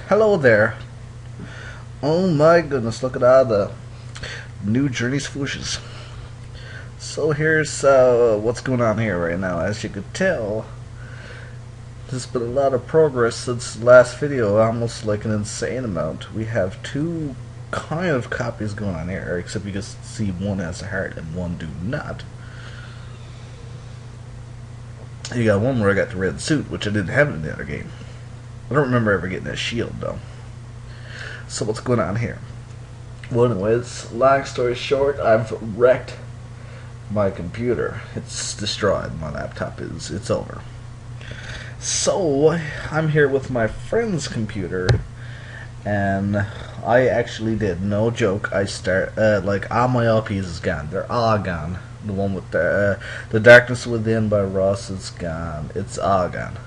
Hello there. Oh my goodness, look at all the new Journey's Fooshes. So here's what's going on here right now. As you could tell, there's been a lot of progress since the last video, almost like an insane amount. We have two kind of copies going on here, except you can see one has a heart and one do not. You got one where I got the red suit, which I didn't have in the other game. I don't remember ever getting that shield though. So what's going on here? Well, anyways, long story short, I've wrecked my computer. It's destroyed. My laptop is. It's over. So I'm here with my friend's computer, and I actually did, no joke. I start like all my LPs is gone. They're all gone. The one with the Darkness Within by Ross is gone. It's all gone.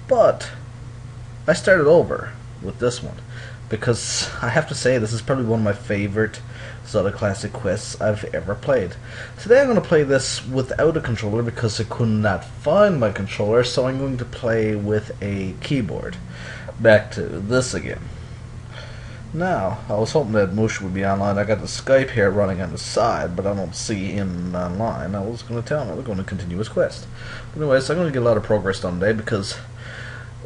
But I started over with this one because I have to say this is probably one of my favorite Zelda Classic quests I've ever played. Today I'm going to play this without a controller because I could not find my controller, so I'm going to play with a keyboard. Back to this again. Now, I was hoping that Mush would be online. I got the Skype here running on the side, but I don't see him online. I was going to tell him we're going to continue his quest. But anyways, I'm going to get a lot of progress done today because,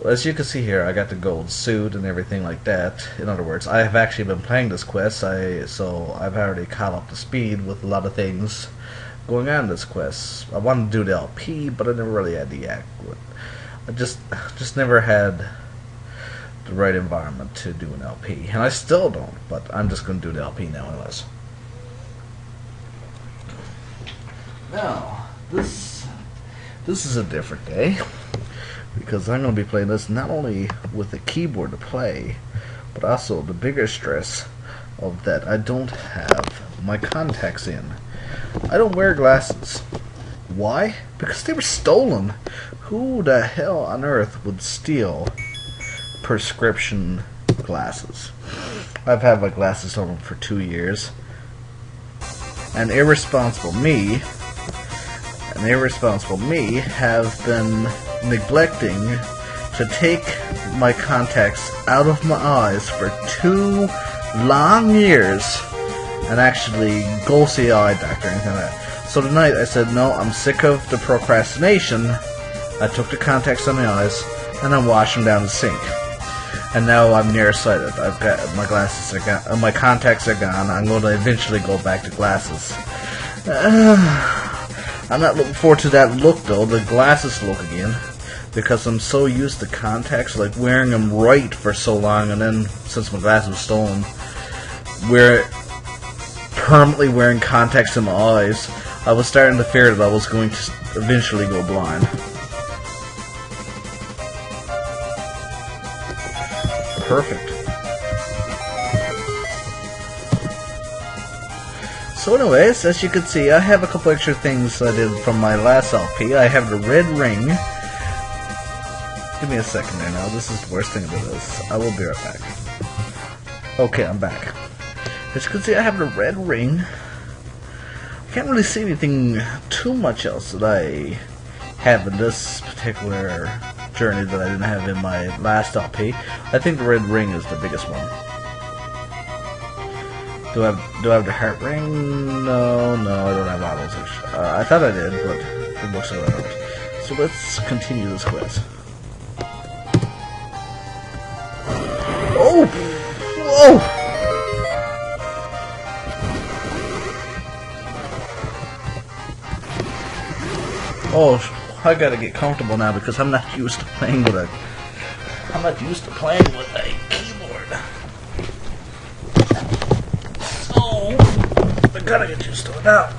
as you can see here, I got the gold suit and everything like that. In other words, I have actually been playing this quest, so I've already caught up to speed with a lot of things going on in this quest. I wanted to do the LP, but I never really had the act. I just never had the right environment to do an LP, and I still don't, but I'm just going to do the LP now anyways. Now, this is a different day, because I'm going to be playing this not only with a keyboard to play, but also the bigger stress of that I don't have my contacts in. I don't wear glasses. Why? Because they were stolen. Who the hell on earth would steal prescription glasses? I've had my glasses on for 2 years. An irresponsible me have been neglecting to take my contacts out of my eyes for 2 long years and actually go see an eye doctor or anything like that. So tonight I said, no, I'm sick of the procrastination. I took the contacts on my eyes and I washed them down the sink. And now I'm nearsighted. I've got my glasses are gone, my contacts are gone. I'm going to eventually go back to glasses. I'm not looking forward to that look though, the glasses look again, because I'm so used to contacts, like wearing them right for so long, and then since my glasses were stolen, permanently wearing contacts in my eyes, I was starting to fear that I was going to eventually go blind. Perfect. So anyways, as you can see, I have a couple extra things I did from my last LP. I have the red ring. Give me a second there now. This is the worst thing about this. I will be right back. Okay, I'm back. As you can see, I have the red ring. I can't really see anything too much else that I have in this particular journey that I didn't have in my last LP. I think the red ring is the biggest one. Do I have the heart ring? No, I don't have all those. I thought I did, but it looks like I don't. So let's continue this quest. Oh! Whoa! Oh, I gotta get comfortable now because I'm not used to playing with a keyboard. So I gotta get used to it now.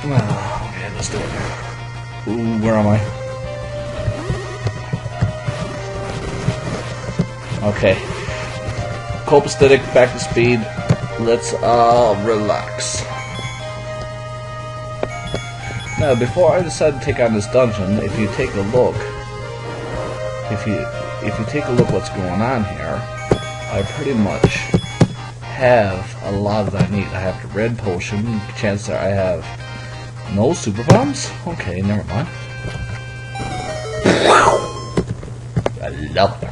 Okay, let's do it. Ooh, where am I? Okay. Copacetic, back to speed. Let's relax. Now, before I decide to take on this dungeon, if you take a look, what's going on here, I pretty much have a lot that I need. I have the red potion. Chances are I have no super bombs. Okay, never mind. Love.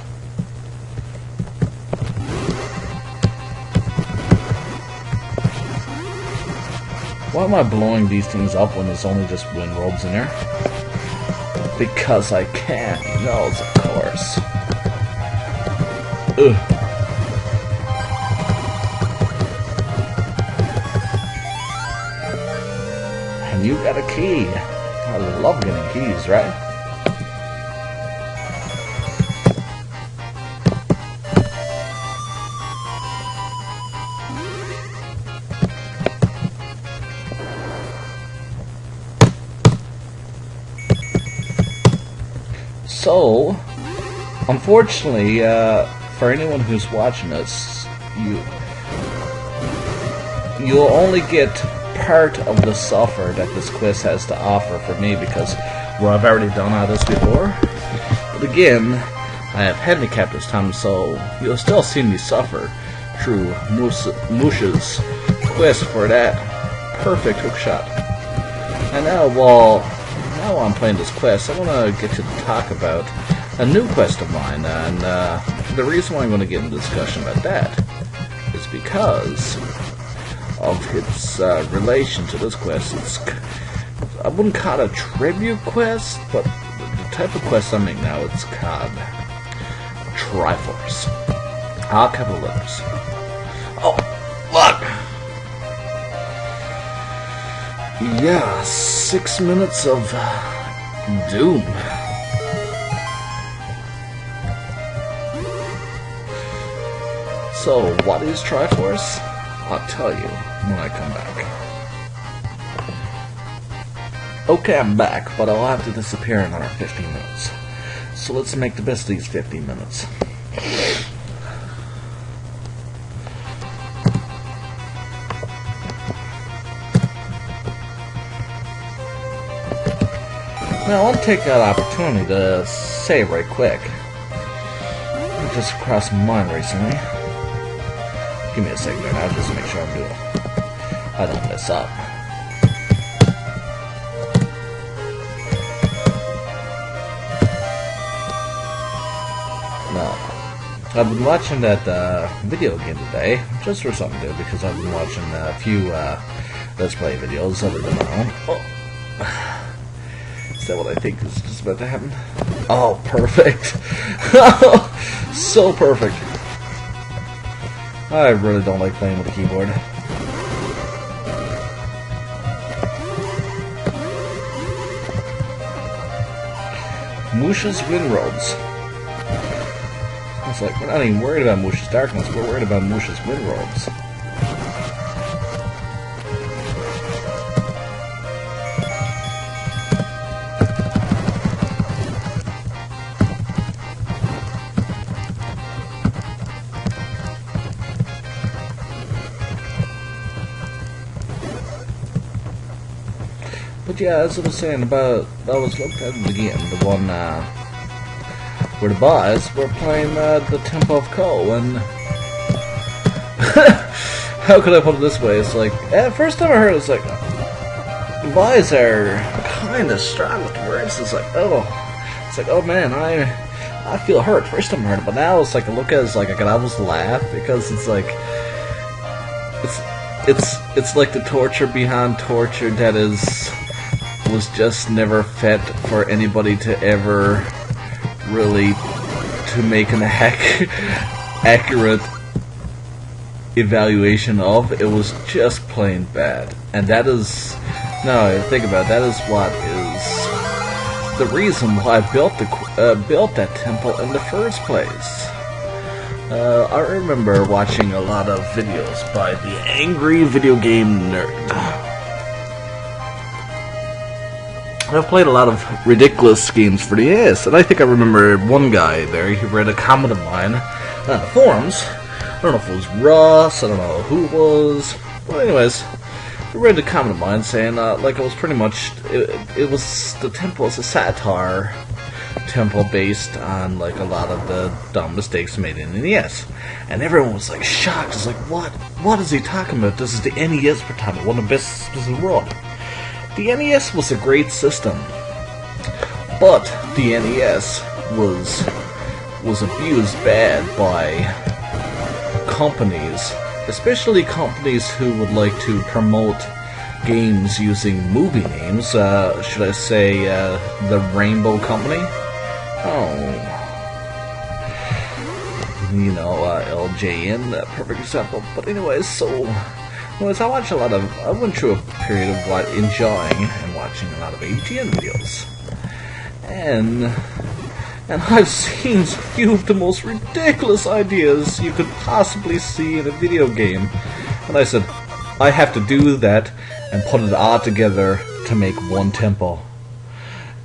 Why am I blowing these things up when there's only just wind robes in there? Because I can, you know, of course. Ugh. And you got a key. I love getting keys, right? So, unfortunately, for anyone who's watching this, you'll only get part of the software that this quest has to offer for me, because, well, I've already done all this before. But again, I have handicapped this time, so you'll still see me suffer through Moosh's quest for that perfect hookshot. And now, while I'm playing this quest, I want to get you to talk about a new quest of mine, and the reason why I'm going to get into discussion about that is because of its relation to this quest. I wouldn't call it a tribute quest, but the type of quest I'm making now, it's called Triforce. All capital letters. Oh, look! Yeah, 6 minutes of doom. So, what is Triforce? I'll tell you when I come back. Okay, I'm back, but I'll have to disappear in another 15 minutes. So let's make the best of these 15 minutes. Now, I want to take that opportunity to say right quick, it just crossed my mind recently. Give me a second, and I'll just make sure I don't mess up. Now, I've been watching that video game today, just for something to do, because I've been watching a few Let's Play videos other than my own. Oh. Is that what I think is just about to happen? Oh, perfect. So perfect. I really don't like playing with the keyboard. Moosh's Windrobes. It's like, we're not even worried about Moosh's Darkness, we're worried about Moosh's Windrobes. But yeah, as I was saying about, I was looking at it again, the one where the boys were playing the Temple of Ko, and how could I put it this way? It's like, first time I heard it, it's like, the boys are kind of strong with the words. It's like, oh man, I feel hurt. First time I heard it, but now it's like, I look at it, it's like I can almost laugh, because it's like, it's like the torture behind torture that was just never fit for anybody to ever really to make an accurate evaluation of. It was just plain bad, and that is, no, think about it, that is what is the reason why I built that temple in the first place. I remember watching a lot of videos by the Angry Video Game Nerd. I've played a lot of ridiculous games for the NES, and I think I remember one guy there, he read a comment of mine on the forums. I don't know if it was Ross, I don't know who it was. Well, anyways, he read a comment of mine saying, like, it was pretty much, it was, the temple was a satire temple based on, like, a lot of the dumb mistakes made in the NES. And everyone was, like, shocked. It's like, what is he talking about? This is the NES for time, one of the best systems in the world. The NES was a great system, but the NES was was abused bad by companies, especially companies who would like to promote games using movie names. Should I say the Rainbow Company? Oh, you know, LJN, perfect example. But anyways, so I went through a period of enjoying and watching a lot of AGN videos, and I've seen a few of the most ridiculous ideas you could possibly see in a video game. And I said, I have to do that and put it all together to make one tempo.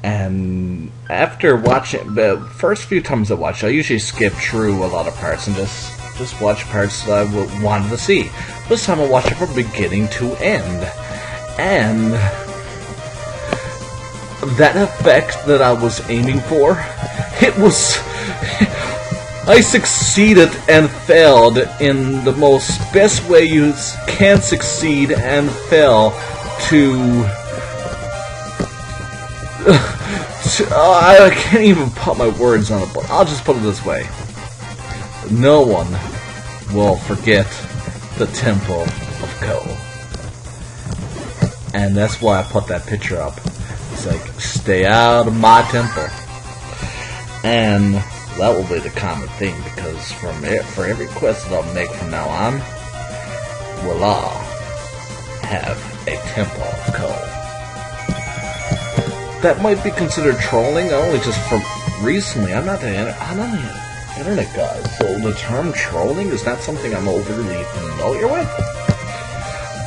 And after watching, the first few times I watched, I usually skip through a lot of parts and just watch parts that I wanted to see. This time I watched it from beginning to end. And that effect that I was aiming for, I succeeded and failed in the most best way you can succeed and fail to I can't even put my words on it, but I'll just put it this way. No one will forget the Temple of Ko. And that's why I put that picture up. It's like, stay out of my temple. And that will be the common thing, because for every quest that I'll make from now on, we'll all have a Temple of Ko. That might be considered trolling, only just from recently. I'm not the internet guy, so the term trolling is not something I'm overly familiar with.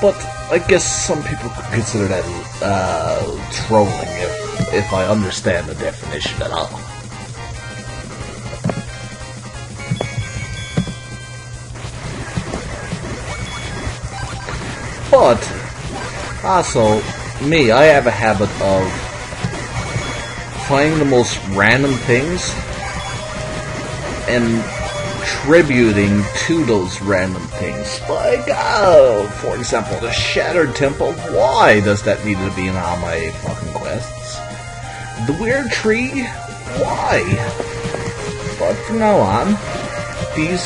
But I guess some people could consider that trolling if I understand the definition at all. But also, me, I have a habit of finding the most random things and tributing to those random things. Like, for example, the Shattered Temple. Why does that need to be in all my fucking quests? The Weird Tree. Why? But from now on, these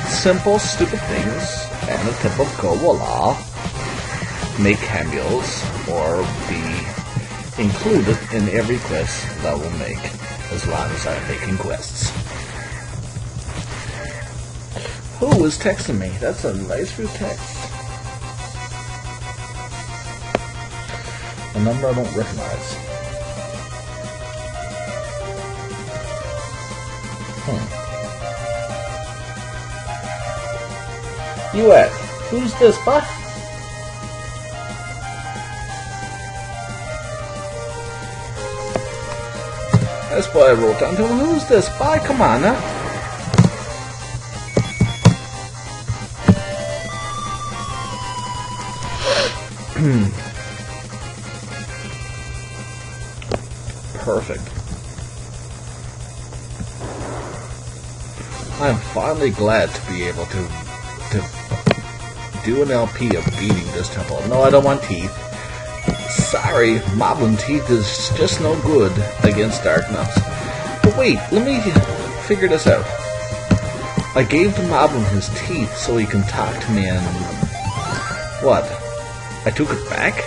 simple, stupid things and the Temple of Ko will all make cameos or be included in every quest that I will make, as long as I'm making quests. Who is texting me? That's a nice few texts. A number I don't recognize. You at? Who's this, bud? That's why I wrote down to him. Who's this? Bye, come on now. Perfect. I'm finally glad to be able to do an LP of beating this temple. No, I don't want teeth. Sorry, Moblin Teeth is just no good against Darknuts. But wait, let me figure this out. I gave the Moblin his teeth so he can talk to me and... what? I took it back?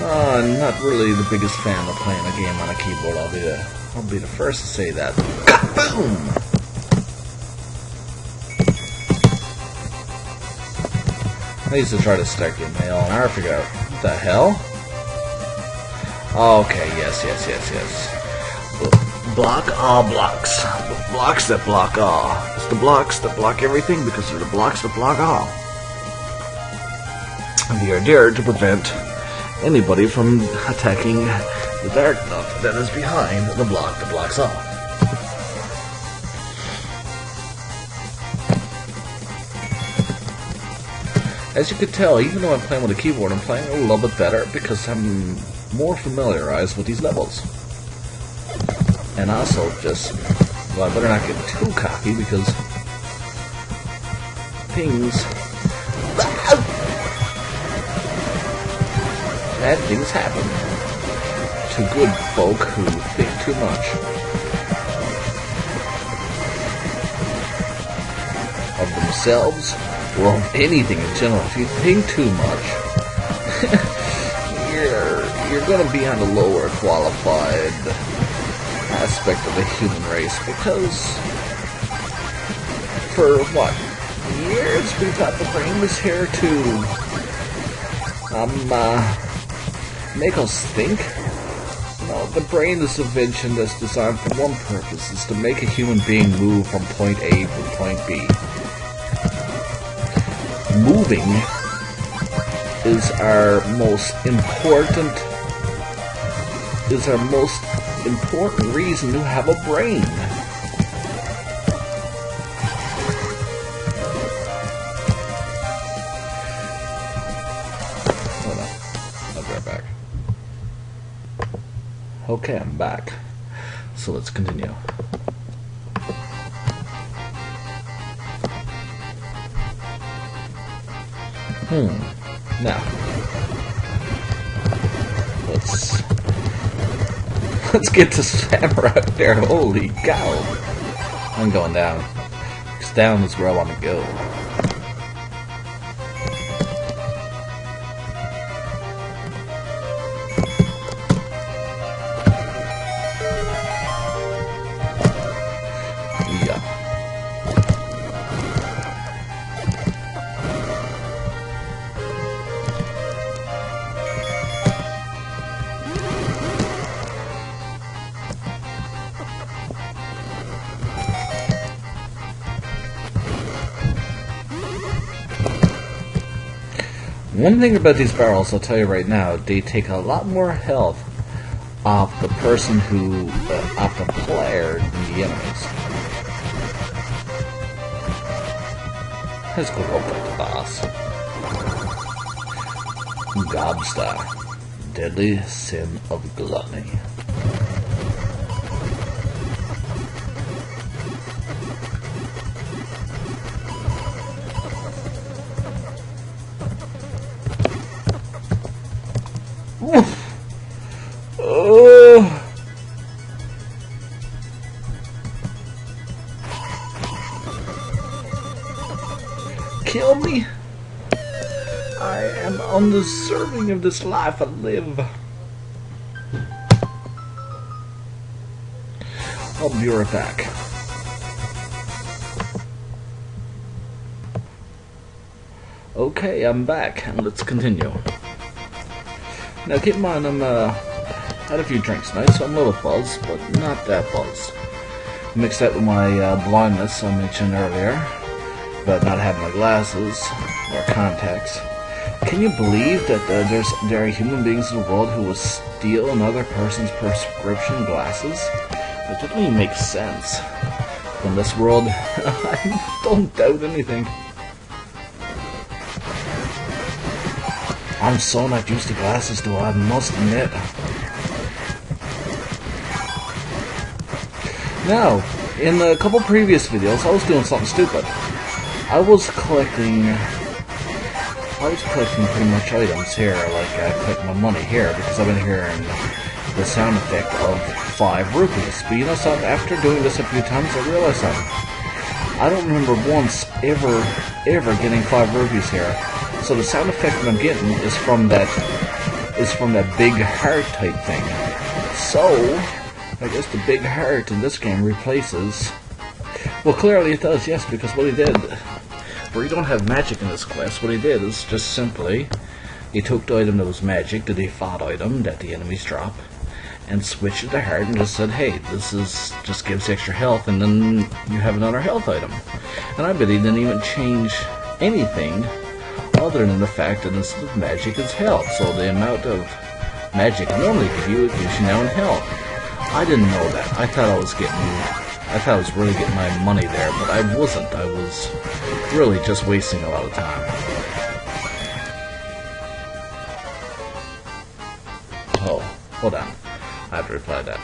I'm not really the biggest fan of playing a game on a keyboard. I'll be the first to say that. Boom! I used to try to start getting mail and I figured out what the hell? Okay, yes. Block all blocks. The blocks that block all. It's the blocks that block everything because they're the blocks that block all. And they are there to prevent anybody from attacking the dark nut that is behind the block that blocks all. As you can tell, even though I'm playing with a keyboard, I'm playing a little bit better because I'm more familiarized with these levels. And also just, well, I better not get too cocky because things... bad things happen to good folk who think too much of themselves or of anything in general. If you think too much, you're going to be on the lower qualified aspect of the human race, because for what? Years we thought the brain was here to make us think. No, the brain is an invention that's designed for one purpose, is to make a human being move from point A to point B. Moving is our most important reason to have a brain. Hold on, I'll be right back. Okay, I'm back. So let's continue. Now, let's get to Samurai out there. Holy cow! I'm going down. Because down is where I want to go. One thing about these barrels, I'll tell you right now, they take a lot more health off the person who, off the player than the enemies. Let's go up with the boss. Gobstar, deadly sin of gluttony. Kill me. I am undeserving of this life I live. I'll be right back. Okay, I'm back, and let's continue. Now keep in mind, had a few drinks tonight, so I'm a little buzzed, but not that buzzed. Mixed that with my blindness I mentioned earlier, about not having my glasses or contacts. Can you believe that there are human beings in the world who will steal another person's prescription glasses? It doesn't even make sense. In this world, I don't doubt anything. I'm so not used to glasses, though, I must admit. Now, in a couple previous videos, I was doing something stupid. I was collecting pretty much items here, like I collect my money here, because I've been hearing the sound effect of 5 rupees. But you know something, after doing this a few times, I realized something. I don't remember once ever getting 5 rupees here. So the sound effect that I'm getting is from that big heart type thing. So I guess the big heart in this game replaces. Well, clearly it does, yes, because what he did, where you don't have magic in this quest, what he did is just simply he took the item that was magic, the default item that the enemies drop, and switched it to heart and just said, hey, this is just gives extra health, and then you have another health item. And I bet he didn't even change anything other than the fact that instead of magic it's health. So the amount of magic I normally give you, it gives you now in health. I didn't know that. I thought I was really getting my money there, but I wasn't. I was really just wasting a lot of time. Oh, hold on. I have to reply to that.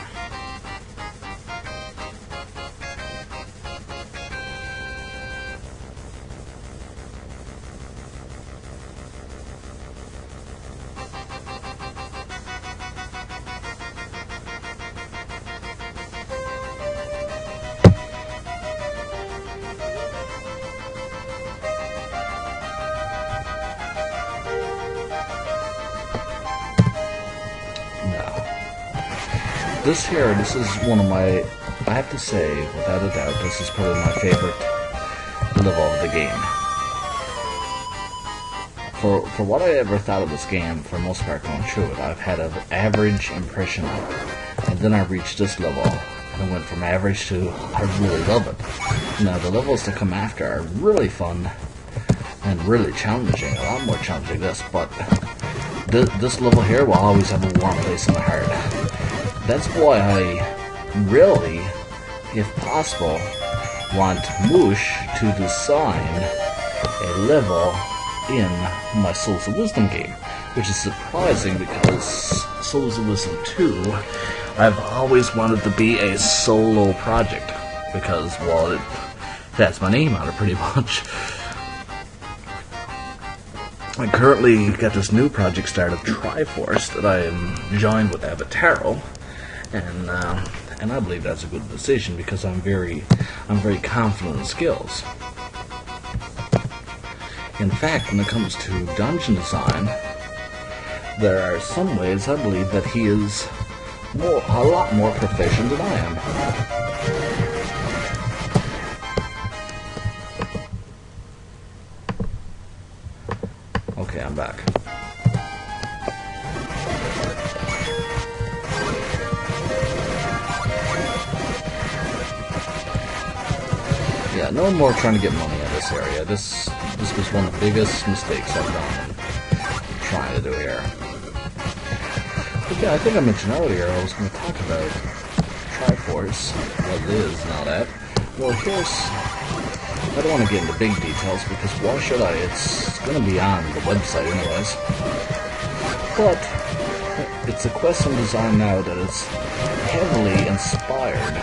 This is one of my, I have to say, without a doubt, this is probably my favorite level of the game. For what I ever thought of this game, for the most part going through it, I've had an average impression of it. And then I reached this level, and I went from average to, I really love it. Now, the levels that come after are really fun, and really challenging, a lot more challenging than this, but this level here will always have a warm place in my heart. That's why I really, if possible, want Moosh to design a level in my Souls of Wisdom game, which is surprising because Souls of Wisdom 2, I've always wanted to be a solo project, because, well, it has my name on it pretty much. I currently got this new project started, Triforce, that I am joined with Avataro, and I believe that's a good decision because I'm very confident in skills. In fact, when it comes to dungeon design, there are some ways I believe that he is a lot more proficient than I am. Okay, I'm back. Yeah, no more trying to get money in this area. This was one of the biggest mistakes I've done in trying to do here. But yeah, I think I mentioned earlier I was going to talk about Triforce, what it is and all that. Well, I don't want to get into big details because why should I? It's going to be on the website anyways. But it's a quest I'm designing now that is heavily inspired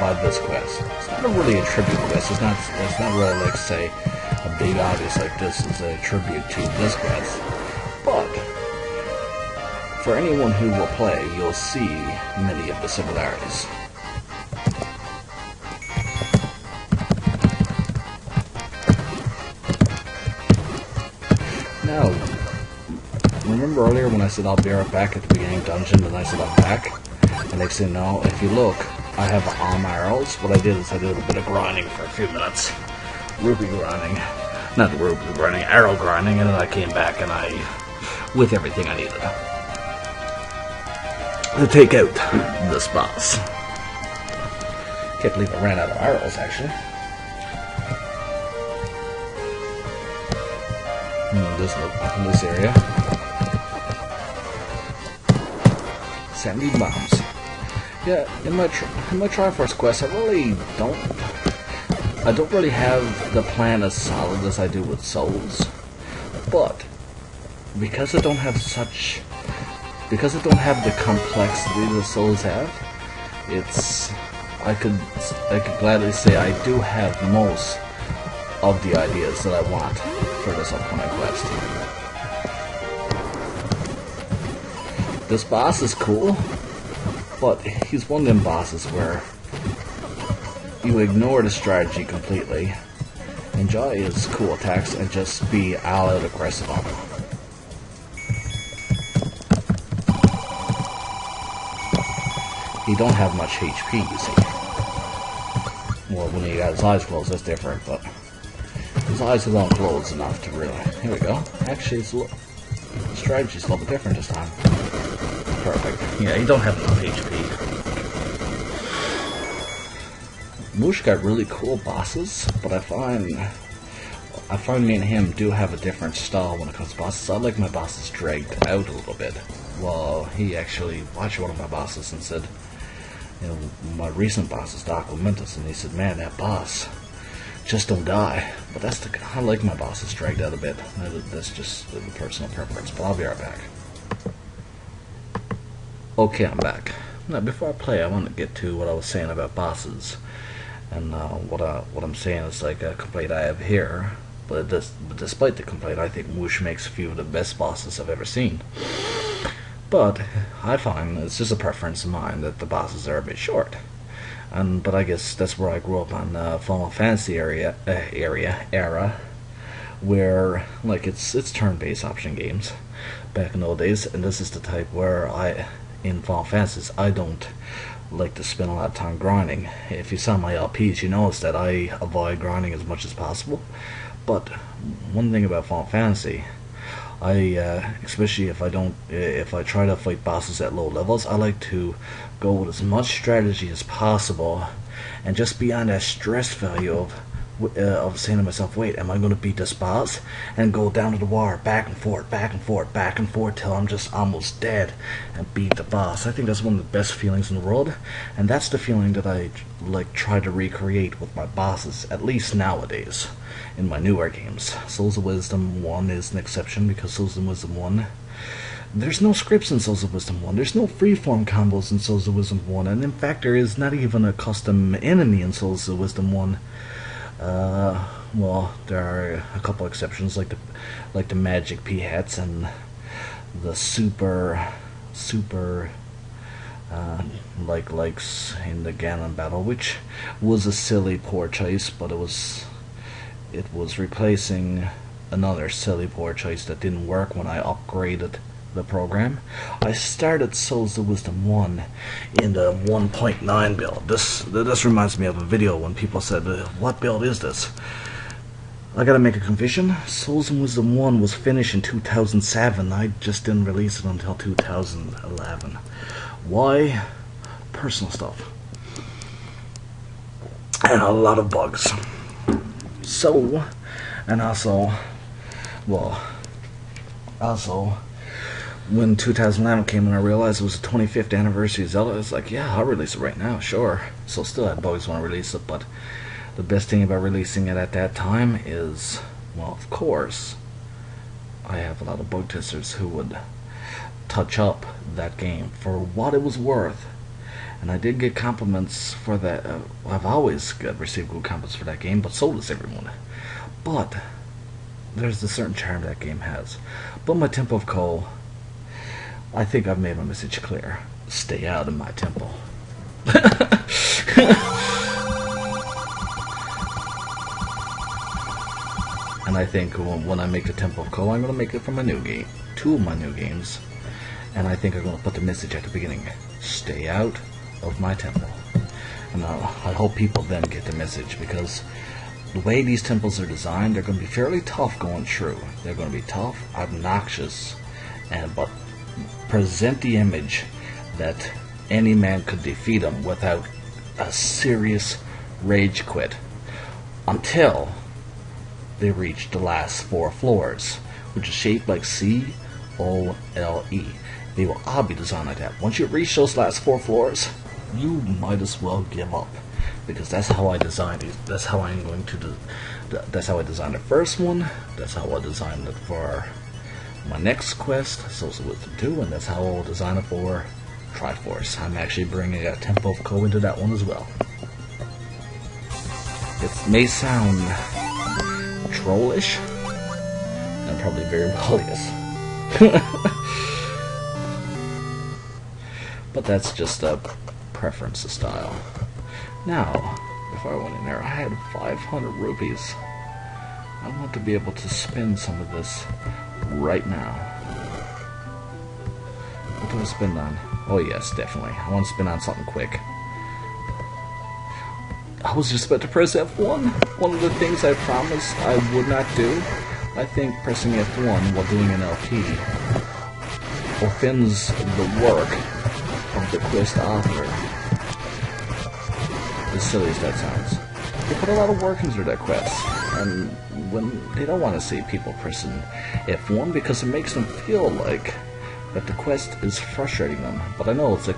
by this quest. It's not really a tribute quest. It's not really like, say, a big obvious like this is a tribute to this quest. But for anyone who will play, you'll see many of the similarities. Now, remember earlier when I said I'll be right back at the beginning of dungeon, and I said I'm back? And next thing you know, if you look, I have all my arrows. What I did is I did a bit of grinding for a few minutes. Ruby grinding. Not ruby grinding, arrow grinding, and then I came back and with everything I needed to take out this boss. Can't believe I ran out of arrows, actually. This area. 70 bombs. Yeah, in my Triforce quest, I don't really have the plan as solid as I do with Souls, but because I don't have the complexity that Souls have, I could gladly say I do have most of the ideas that I want for this upcoming quest. This boss is cool, but he's one of them bosses where you ignore the strategy completely, enjoy his cool attacks, and just be all out aggressive on him. He don't have much HP, you see. Well, when he got his eyes closed, that's different, but his eyes are not closed enough to really... Here we go. Actually, the strategy's a little bit different this time. Perfect. Yeah, he don't have enough HP. Moosh got really cool bosses, but I find me and him do have a different style when it comes to bosses. I like my bosses dragged out a little bit. Well, he actually watched one of my bosses and said, you know, my recent boss is Doc Lamentus, and he said, man, that boss, just don't die. But I like my bosses dragged out a bit. That's just a personal preference, but I'll be right back. Okay, I'm back. Now, before I play, I want to get to what I was saying about bosses. And what I'm saying is like a complaint I have here, but despite the complaint, I think Moosh makes a few of the best bosses I've ever seen. But I find it's just a preference of mine that the bosses are a bit short. But I guess that's where I grew up on Final Fantasy era, where like it's turn-based option games back in those days, and this is the type where in Final Fantasies, I don't like to spend a lot of time grinding. If you saw my LPs, you notice that I avoid grinding as much as possible. But one thing about Final Fantasy, especially if I try to fight bosses at low levels, I like to go with as much strategy as possible, and just be on that stress value of saying to myself, wait, am I going to beat this boss? And go down to the wire, back and forth, back and forth, back and forth, till I'm just almost dead, and beat the boss. I think that's one of the best feelings in the world, and that's the feeling that I try to recreate with my bosses, at least nowadays, in my newer games. Souls of Wisdom 1 is an exception, because Souls of Wisdom 1, there's no scripts in Souls of Wisdom 1, there's no freeform combos in Souls of Wisdom 1, and in fact there is not even a custom enemy in Souls of Wisdom 1. Well, there are a couple exceptions, like the magic P-hats and the super likes in the Ganon battle, which was a silly poor choice, but it was replacing another silly poor choice that didn't work when I upgraded the program. I started Souls of Wisdom 1 in the 1.9 build. This reminds me of a video when people said, what build is this? I gotta make a confession. Souls of Wisdom 1 was finished in 2007. I just didn't release it until 2011. Why? Personal stuff. And a lot of bugs. So, and also, when 2011 came and I realized it was the 25th anniversary of Zelda, I was like, yeah, I'll release it right now, sure. So still, I'd always want to release it, but the best thing about releasing it at that time is, well, of course, I have a lot of bug testers who would touch up that game for what it was worth. And I did get compliments for that. I've always received good compliments for that game, but so does everyone. But there's a certain charm that game has. But my Temple of Coal, I think I've made my message clear. Stay out of my temple. And I think when I make the Temple of Coal, I'm going to make it for my new game. 2 of my new games. And I think I'm going to put the message at the beginning. Stay out of my temple. And I hope people then get the message, because the way these temples are designed, they're going to be fairly tough going through. They're going to be tough, obnoxious, but present the image that any man could defeat them without a serious rage quit until they reach the last 4 floors, which is shaped like C-O-L-E. They will all be designed like that. Once you reach those last 4 floors, you might as well give up, because that's how I designed it. That's how I'm going to do. That's how I designed the first one. That's how I designed it for my next quest, Souls of Wisdom 2, and that's how I'll design it for Triforce. I'm actually bringing a Temple of Coal into that one as well. It may sound trollish and probably very rebellious, but that's just a preference of style. Now, if I went in there, I had 500 rupees. I want to be able to spend some of this right now. What do I spend on? Oh yes, definitely. I want to spend on something quick. I was just about to press F1. One of the things I promised I would not do. I think pressing F1 while doing an LP offends the work of the quest author. As silly as that sounds. They put a lot of work into that quest, and when they don't want to see people pressing F1 because it makes them feel like that the quest is frustrating them. But I know it's a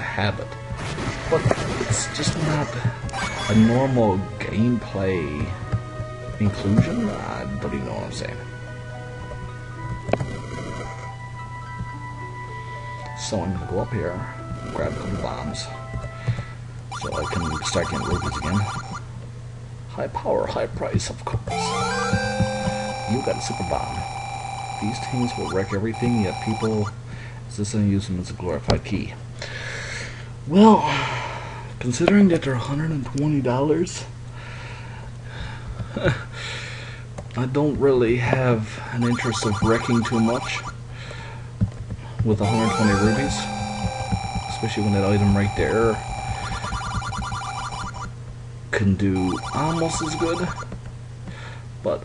habit. But it's just not a normal gameplay inclusion. I don't even know what I'm saying. So I'm gonna go up here, grab a couple bombs, so I can start getting rupees again. High power, high price, of course. You got a super bomb. These things will wreck everything, yet people insist on using them as a glorified key. Well, considering that they're $120, I don't really have an interest of wrecking too much with 120 rubies. especially when that item right there can do almost as good. But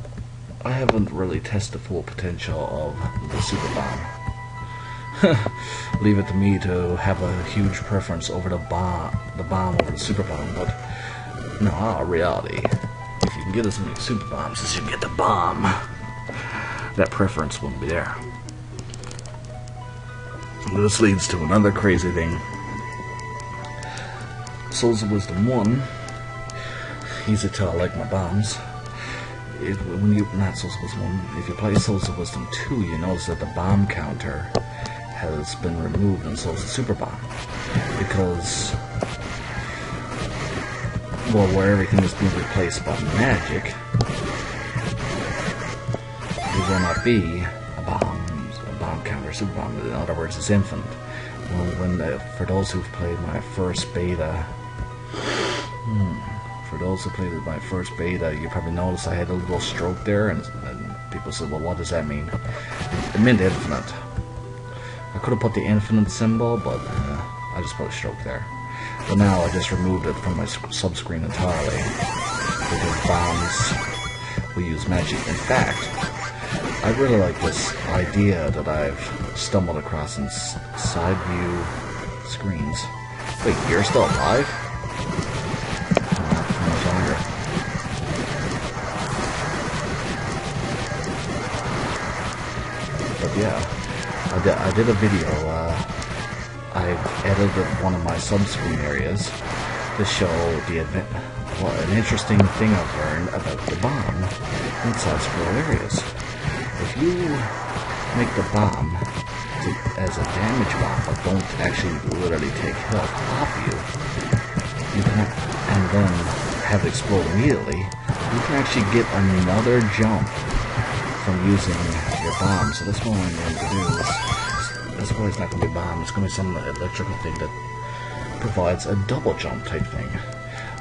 I haven't really tested the full potential of the super bomb. Leave it to me to have a huge preference over the bomb over the super bomb. But no, in reality, if you can get as many super bombs as you can get the bomb, that preference wouldn't be there. This leads to another crazy thing. Souls of Wisdom 1, easy to tell I like my bombs. Not Souls of Wisdom 1, if you play Souls of Wisdom 2, you notice that the bomb counter has been removed in Souls of Super Bomb. Because, well, where everything is being replaced by magic, there will not be a bomb counter, super bomb. In other words, it's infinite. Well, for those who've played my first beta, you probably noticed I had a little stroke there, and people said, well, what does that mean? It meant infinite. I could have put the infinite symbol, but I just put a stroke there. But now I just removed it from my subscreen entirely, because bombs will use magic. In fact, I really like this idea that I've stumbled across in side view screens. Wait, you're still alive? How much longer? But yeah, I did a video. I edited one of my sub-screen areas to show an interesting thing I've learned about the bomb in side-scroll areas. If you make the bomb as a damage bomb, but don't actually literally take health off you, and then have it explode immediately, you can actually get another jump from using your bomb. So that's what I'm going to do. That's why it's not going to be a bomb. It's going to be some electrical thing that provides a double jump type thing.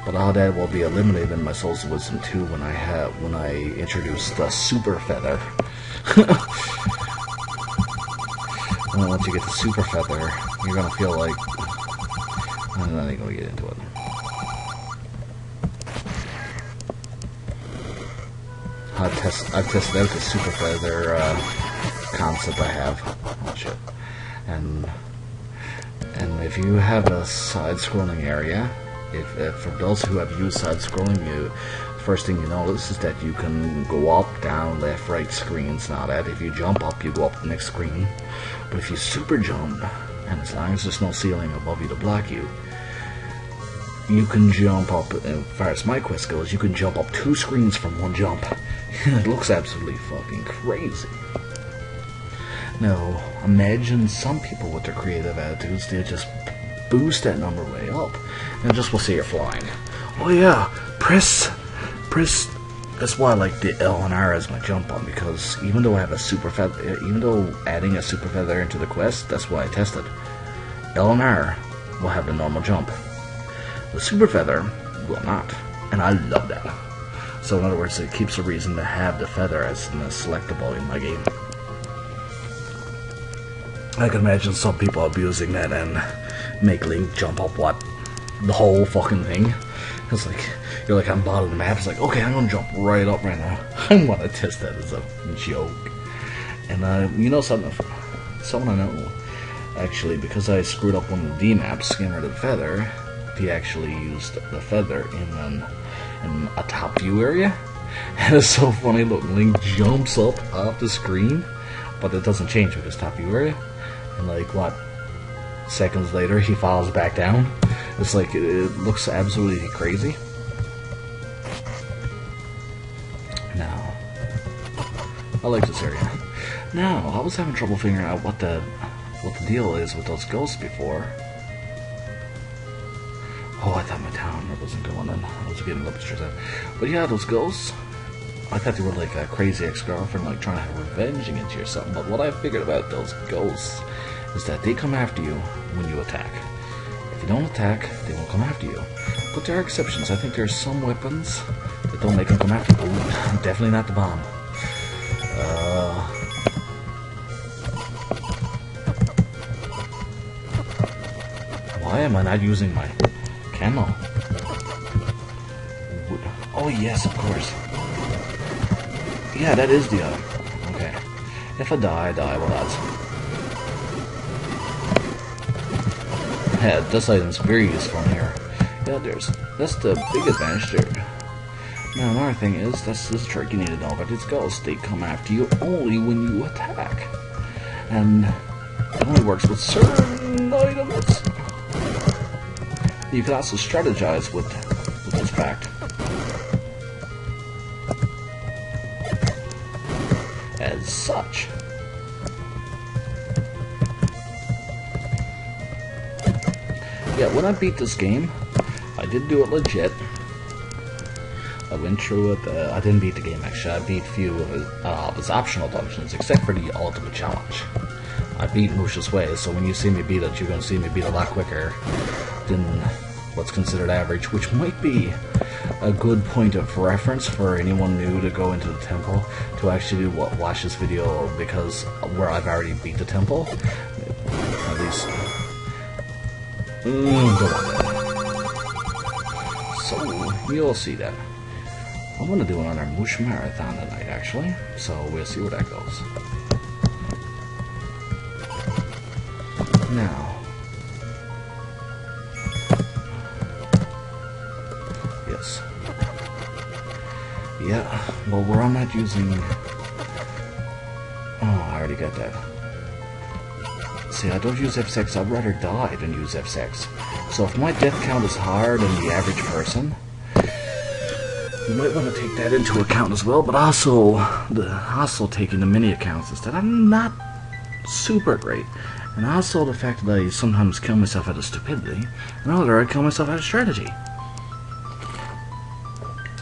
But all that will be eliminated in my Souls of Wisdom 2 when I introduce the Super Feather. And once you get the Super Feather, you're gonna feel like I'm not even gonna get into it. I've tested out the Super Feather concept I have. Oh shit! And if you have a side-scrolling area, for those who have used side-scrolling, first thing you notice is that you can go up, down, left, right screens. Now that if you jump up, you go up the next screen. But if you super jump, and as long as there's no ceiling above you to block you, you can jump up, as far as my quest goes, you can jump up 2 screens from one jump. It looks absolutely fucking crazy. Now, imagine some people with their creative attitudes, they just boost that number way up, and just will say you're flying. Oh yeah, press. That's why I like the L and R as my jump button, because even though I have a super feather, even though adding a super feather into the quest, that's why I tested. L and R will have the normal jump. The super feather will not, and I love that. So in other words, it keeps a reason to have the feather as selectable in my game. I can imagine some people abusing that and make Link jump up the whole fucking thing. It's like, you're like on the bottom of the map, it's like, okay, I'm gonna jump right up right now. I wanna test that as a joke. And you know something I know, actually, because I screwed up one of the D maps, getting rid of the feather, he actually used the feather in a top view area. And it's so funny, look, Link jumps up off the screen, but it doesn't change with his top view area. And like, what, seconds later, he falls back down. It's like, it looks absolutely crazy. Now, I like this area. Now, I was having trouble figuring out what the deal is with those ghosts before. Oh, I thought my town wasn't going in. I was getting a little stressed out. But yeah, those ghosts, I thought they were like a crazy ex-girlfriend, like trying to have revenge against you or something. But what I figured about those ghosts is that they come after you when you attack. If you don't attack, they won't come after you. But there are exceptions. I think there's some weapons that don't make them come after you. Ooh, definitely not the bomb. am I not using my camo? Oh yes, of course. Yeah, that is the item. Okay. If I die, I die. Well, that's... Yeah, this item's very useful in here. Yeah, that's the big advantage there. Now, another thing is, that's this trick you need to know about these ghosts. They come after you only when you attack. And it only works with certain items. You can also strategize with this fact. As such. Yeah, when I beat this game, I did do it legit. I went through it. I didn't beat the game actually. I beat few of his optional dungeons, except for the ultimate challenge. I beat Musha's Way, so when you see me beat it, you're going to see me beat a lot quicker than what's considered average, which might be a good point of reference for anyone new to go into the temple to actually watch this video, because where I've already beat the temple, at least. Go on. So you'll see that. I'm gonna do another Mush Marathon tonight, actually, so we'll see where that goes. Now, yes, yeah. Well, where I'm not using. Oh, I already got that. See, I don't use F6. I'd rather die than use F6. So if my death count is higher than the average person, you might want to take that into account as well. But also taking the mini accounts is that I'm not super great. And also the fact that I sometimes kill myself out of stupidity, and other I kill myself out of strategy.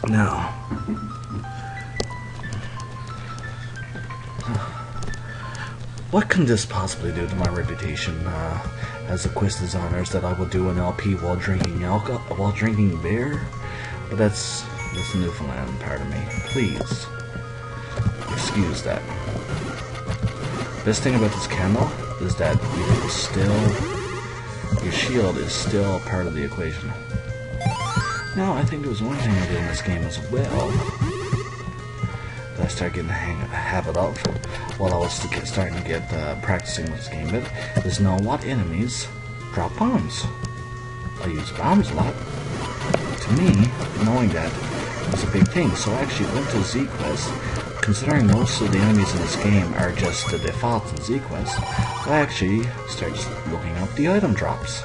Now, what can this possibly do to my reputation as a quiz designer? Is that I will do an LP while drinking beer? But that's the Newfoundland part of me. Please excuse that. Best thing about this candle is that your shield is still part of the equation. Now, I think there was one thing I did in this game as well that I started getting the habit of while I was starting to get practicing with this game bit, is know what enemies drop bombs. I use bombs a lot. To me, knowing that was a big thing, so I actually went to Z-Quest. Considering most of the enemies in this game are just the defaults in Z-Quest, I actually started looking up the item drops.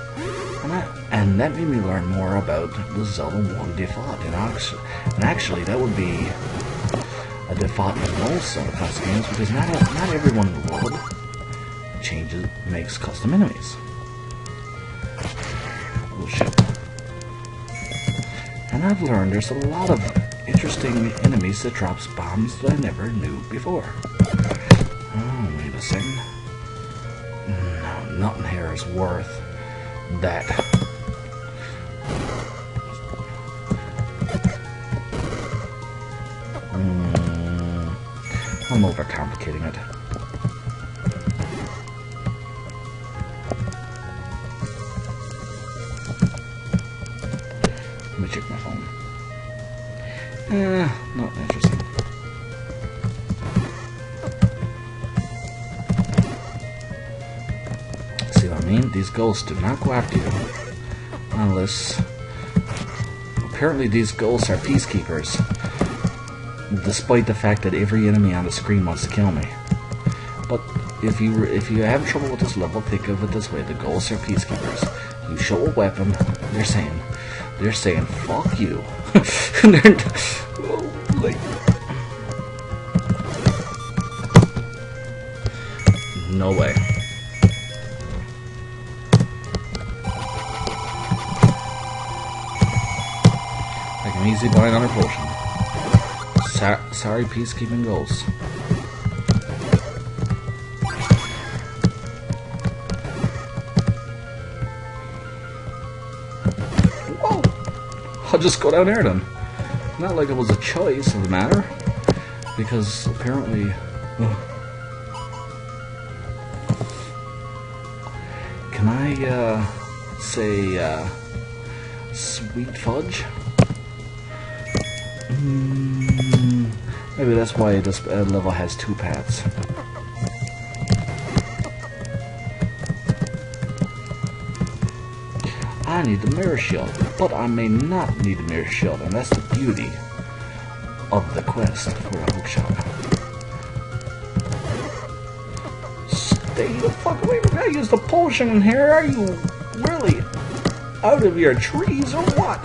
And that made me learn more about the Zelda 1 default. And actually, that would be a default in most Zelda class games, because not everyone in the world makes custom enemies. Oh shit. And I've learned there's a lot of interesting enemies that drops bombs that I never knew before. Oh, wait a second. No, nothing here is worth that. I'm overcomplicating it. Let me check my phone. Not interesting. See what I mean? These ghosts do not go after you. Unless... Apparently these ghosts are peacekeepers. Despite the fact that every enemy on the screen wants to kill me. But if you have trouble with this level, think of it this way. The ghosts are peacekeepers. You show a weapon, they're saying, fuck you. No way. I can easily buy another potion. Sorry, peacekeeping ghosts. Whoa! I'll just go down there then. Not like it was a choice of the matter, because apparently... Can I, say, sweet fudge. Maybe that's why this level has 2 paths. I need the mirror shield, but I may not need the mirror shield, and that's the beauty of the quest for a hookshot. Stay the fuck away from me! I used the potion in here. Are you really out of your trees or what?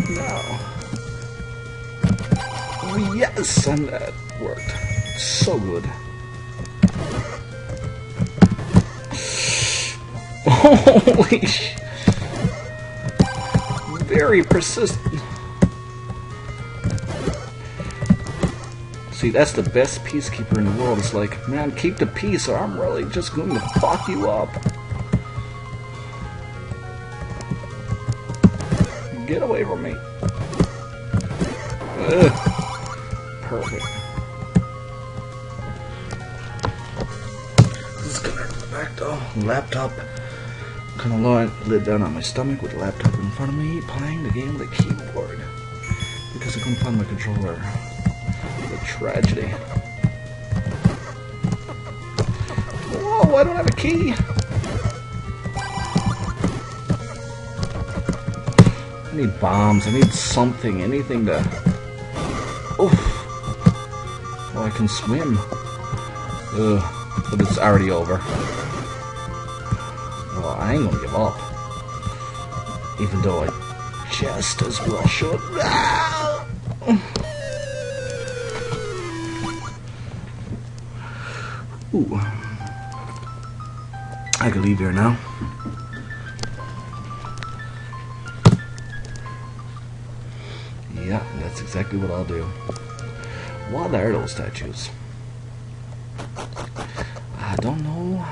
No. Oh, yes, and that worked. So good. Holy sh... Very persistent. See, that's the best peacekeeper in the world. It's like, man, keep the peace or I'm really just going to fuck you up. Get away from me. Ugh. Perfect. Disconnect the back though. Laptop. Kind of lay down on my stomach with the laptop in front of me, playing the game with a keyboard because I couldn't find my controller. The tragedy. Whoa! I don't have a key. I need bombs. I need something. Anything to. Oof. Oh, I can swim. Ugh. But it's already over. Well, I ain't gonna give up. Even though I just as well should. Ah! Ooh. I can leave here now. Yeah, that's exactly what I'll do. What are those statues? I don't know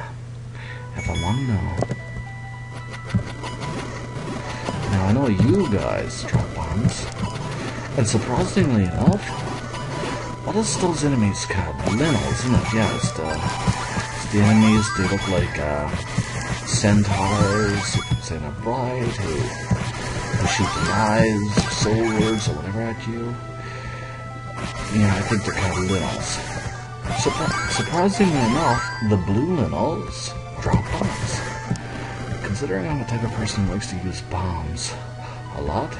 if I want to know. Now I know you guys drop bombs, and surprisingly enough, what is those enemies called? Linnels, isn't it? Yeah, it's the enemies. They look like centaurs, saying a bride who shoot the knives, swords, or whatever at you. Yeah, I think they're called Linnels. Surprisingly enough, the blue Linnels drop bombs. Considering I'm the type of person who likes to use bombs a lot,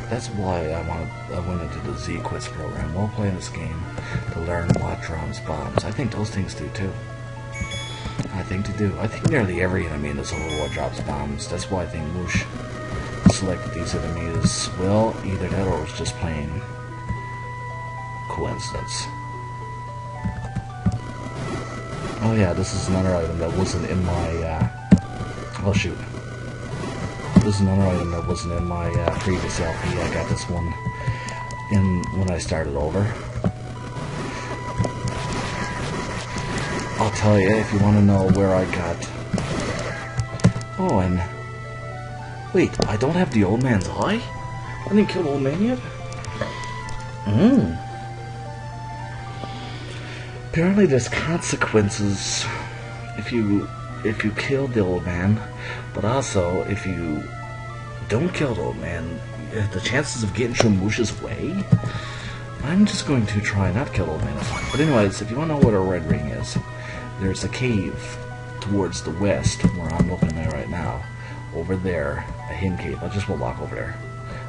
that's why I went into the Z-Quest program while playing this game to learn what drops bombs. I think those things do too. I think they do. I think nearly every enemy in this Overworld drops bombs. That's why I think Moosh selected these enemies. Well, either that or it's just plain coincidence. Oh yeah, this is another item that wasn't in my, oh shoot. This is another item that wasn't in my previous LP. I got this one in when I started over. I'll tell you if you want to know where I got... Oh, and... Wait, I don't have the old man's eye? I didn't kill the old man yet? Apparently there's consequences if you kill the old man, but also if you don't kill the old man, the chances of getting Moosh's way. I'm just going to try not to kill the old man. But anyways, if you want to know what a red ring is, there's a cave towards the west where I'm looking at right now. Over there, a hidden cave. I just will walk over there.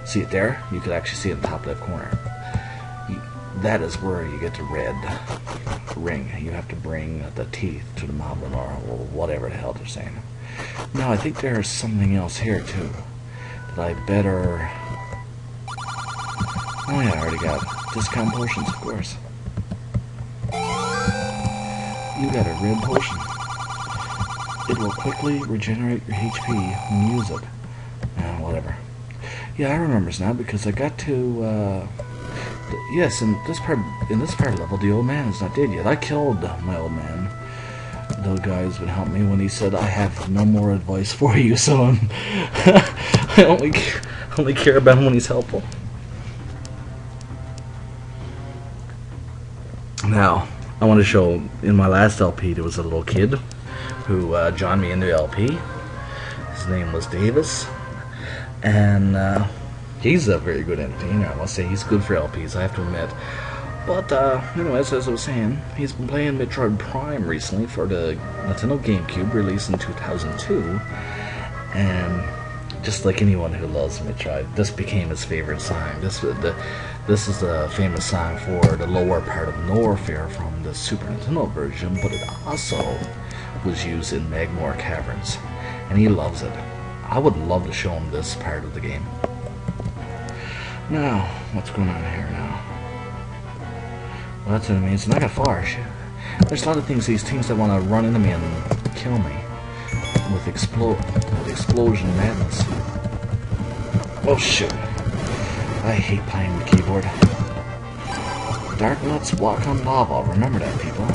See it there? You could actually see it in the top left corner. That is where you get the red ring. You have to bring the teeth to the moblin or whatever the hell they're saying. Now I think there's something else here too that I better... Oh yeah, I already got discount potions, of course. You got a red potion. It will quickly regenerate your HP when you use it. Whatever. Yeah, I remember now because I got to yes, in this part of the level, the old man is not dead yet. I killed my old man. Those guys would help me when he said, "I have no more advice for you, son." I only care about him when he's helpful. Now, I want to show, in my last LP, there was a little kid who joined me into LP. His name was Davis, and he's a very good entertainer. I must say, he's good for LPs, I have to admit. But anyways, as I was saying, he's been playing Metroid Prime recently for the Nintendo GameCube, released in 2002, and just like anyone who loves Metroid, this became his favorite song. This is a famous song for the lower part of Norfair from the Super Nintendo version, but it also was used in Magmore Caverns, and he loves it. I would love to show him this part of the game. Now, what's going on here now? Well, that's amazing. I got far. There's a lot of things, these things that want to run into me and kill me with explosion madness. Oh shoot. I hate playing the keyboard. Dark nuts walk on lava. Remember that, people.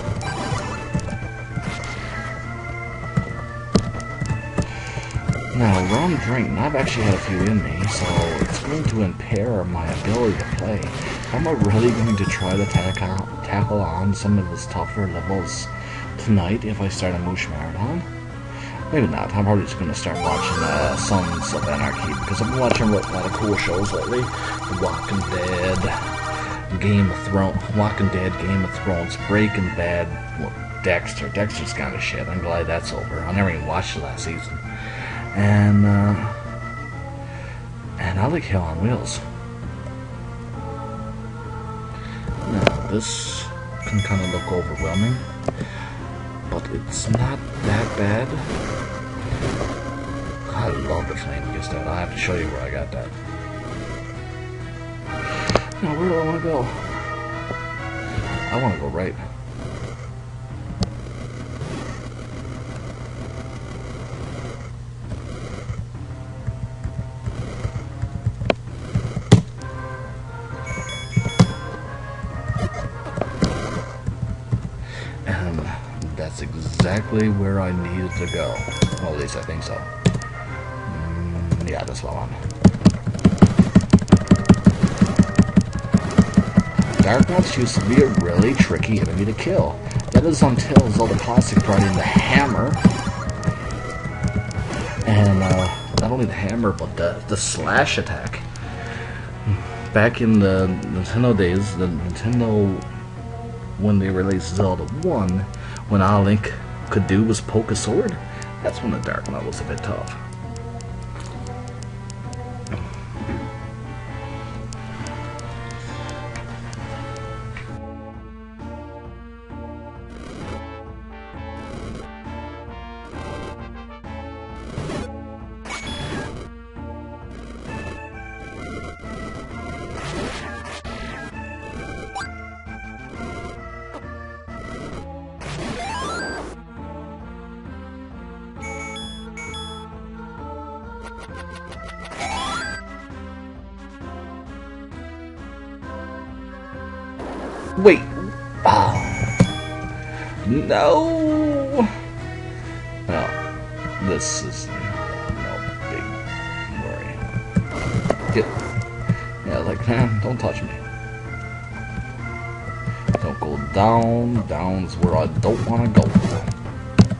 Now, rum drink. I've actually had a few in me, so it's going to impair my ability to play. Am I really going to try to tackle on some of his tougher levels tonight if I start a Moosh Marathon? Maybe not. I'm probably just going to start watching Sons of Anarchy, because I've been watching a lot of cool shows lately. Walking Dead, Game of Thrones, Breaking Bad, well, Dexter. Dexter's kind of shit. I'm glad that's over. I never even watched the last season. And I like Hell on Wheels. Now, this can kind of look overwhelming, but it's not that bad. I love the flame against that. I have to show you where I got that. Now, where do I want to go? I want to go right. That's exactly where I needed to go. Well, at least I think so. Yeah, that's what I want. Dark Nuts used to be a really tricky enemy to kill. That is until Zelda Classic brought in the hammer. And not only the hammer, but the slash attack. Back in the Nintendo days, the Nintendo, when they released Zelda 1, when all Link could do was poke a sword, that's when the Dark Knight was a bit tough. Wait. Oh. No. No. This is no big worry. Yeah, like, man, don't touch me. Don't go down. Down's where I don't want to go.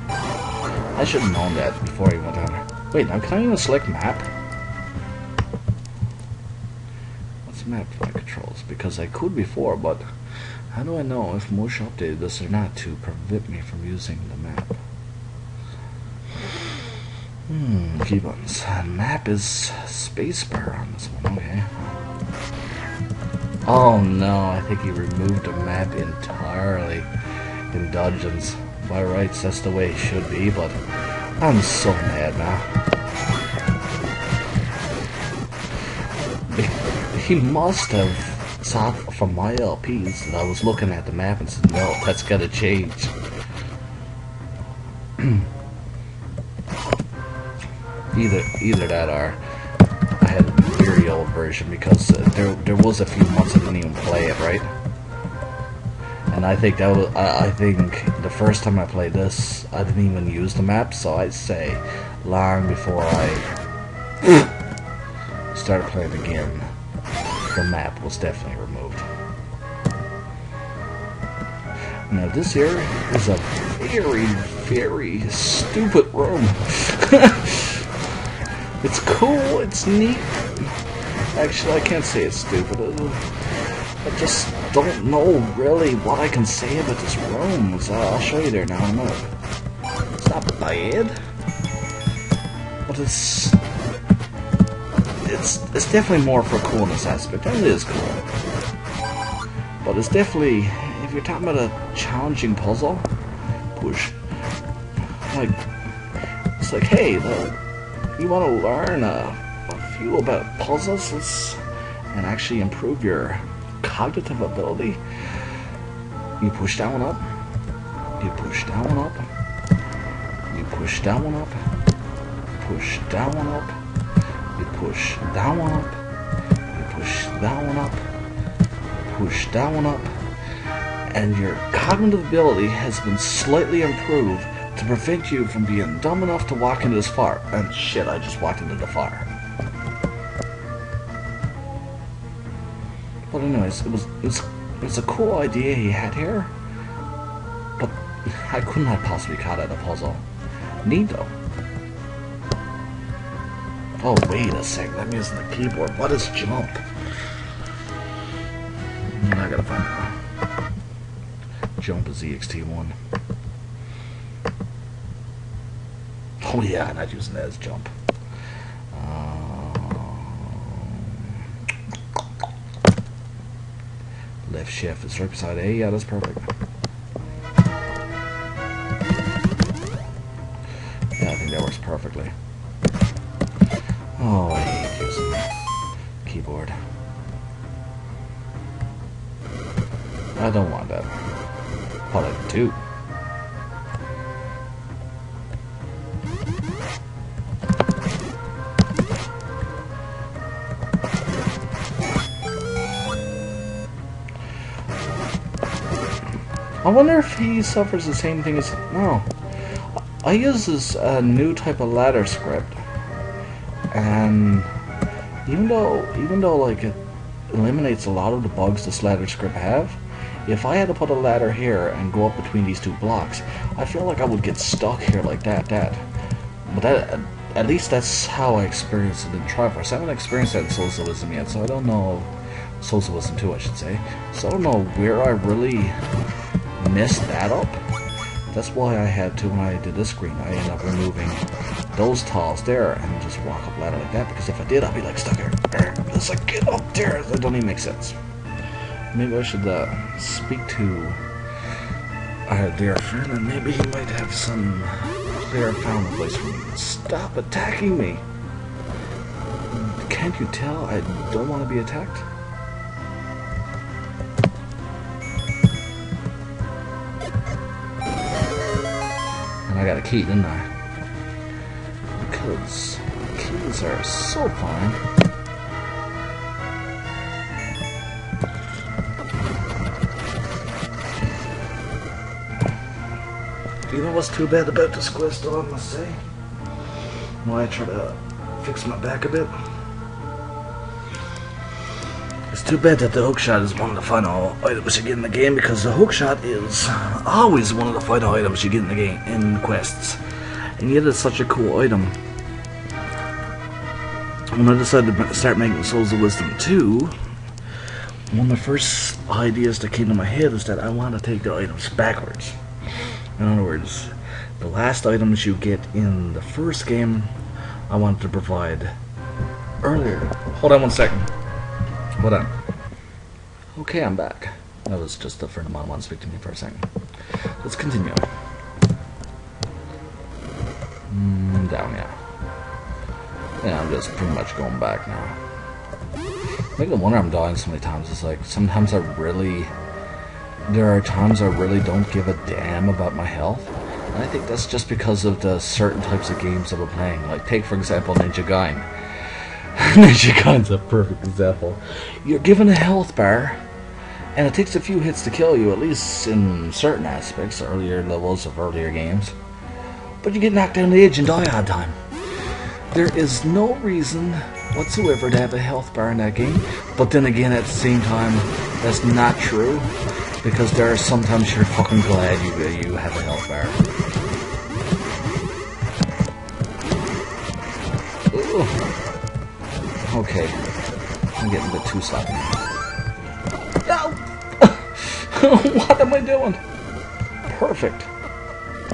I should have known that before I went down there. Wait, now can I even select map? What's map for my controls? Because I could before, but how do I know if Moosh updated this or not to prevent me from using the map? Key buttons. Map is spacebar on this one, okay. Oh no, I think he removed the map entirely in Dungeons. By rights, that's the way it should be, but I'm so mad now. He must have saw from my LPs that I was looking at the map and said, no, that's gotta change. either that or I had a very old version, because there was a few months I didn't even play it, right? And I think that was I think the first time I played this, I didn't even use the map, so I'd say long before I started playing again, the map was definitely removed. Now this here is a very, very stupid room. It's cool, it's neat. Actually, I can't say it's stupid. I just don't know really what I can say about this room. So I'll show you there now in a minute. It's not bad, but it's definitely more for coolness aspect, and it is cool. But it's definitely, if you're talking about a challenging puzzle, push. Like, it's like, hey, you want to learn a few about puzzles and actually improve your cognitive ability? You push that one up. You push that one up. You push that one up. Push that one up. You push that one up. You push that one up. Push that one up. And your cognitive ability has been slightly improved to prevent you from being dumb enough to walk into this fire. And shit, I just walked into the fire. But anyways, it was a cool idea he had here, but I couldn't have possibly caught at a puzzle. Neat though. Oh wait a sec, I'm using the keyboard. What is jump? I gotta find out. Jump is EXT1. Oh yeah, I'm not using that as jump. Left shift is right beside A. Yeah, that's perfect. Yeah, I think that works perfectly. Oh, I hate using the keyboard. I don't want that. But I do. I wonder if he suffers the same thing as... No. I use this new type of ladder script. And even though like it eliminates a lot of the bugs this ladder script have, if I had to put a ladder here and go up between these two blocks, I feel like I would get stuck here like that. But that, at least that's how I experienced it in Triforce. I haven't experienced that in Socialism yet, so I don't know... Socialism 2, I should say. So I don't know where I really messed that up. That's why I had to, when I did this screen, I ended up removing those tiles there and just walk up ladder like that, because if I did, I'd be like stuck here. It's like, get up there. That don't even make sense. Maybe I should speak to our dear friend, and maybe he might have some clear found place for me. Stop attacking me. Can't you tell I don't want to be attacked? I got a key, didn't I? Because keys are so fine. Do you know what's too bad about this quest, though, I must say? Why I try to fix my back a bit? It's too bad that the hookshot is one of the final items you get in the game, because the hookshot is always one of the final items you get in the game, in quests. And yet it's such a cool item. When I decided to start making Souls of Wisdom 2, one of the first ideas that came to my head is that I want to take the items backwards. In other words, the last items you get in the first game, I wanted to provide earlier. Hold on one second. Hold on. Okay, I'm back. That was just a friend of mine wanted to speak to me for a second. Let's continue. Down, yeah. Yeah, I'm just pretty much going back now. I think the wonder I'm dying so many times is like, sometimes I really... There are times I really don't give a damn about my health. And I think that's just because of the certain types of games that I'm playing. Like, take for example Ninja Gaiden. Ninja Gaiden's a perfect example. You're given a health bar, and it takes a few hits to kill you, at least in certain aspects, earlier levels of earlier games. But you get knocked down the edge and die all the time. there is no reason whatsoever to have a health bar in that game. But then again, at the same time, that's not true, because there are sometimes you're fucking glad you have a health bar. Ooh. Okay, I'm getting a bit too sloppy. No! What am I doing? Perfect.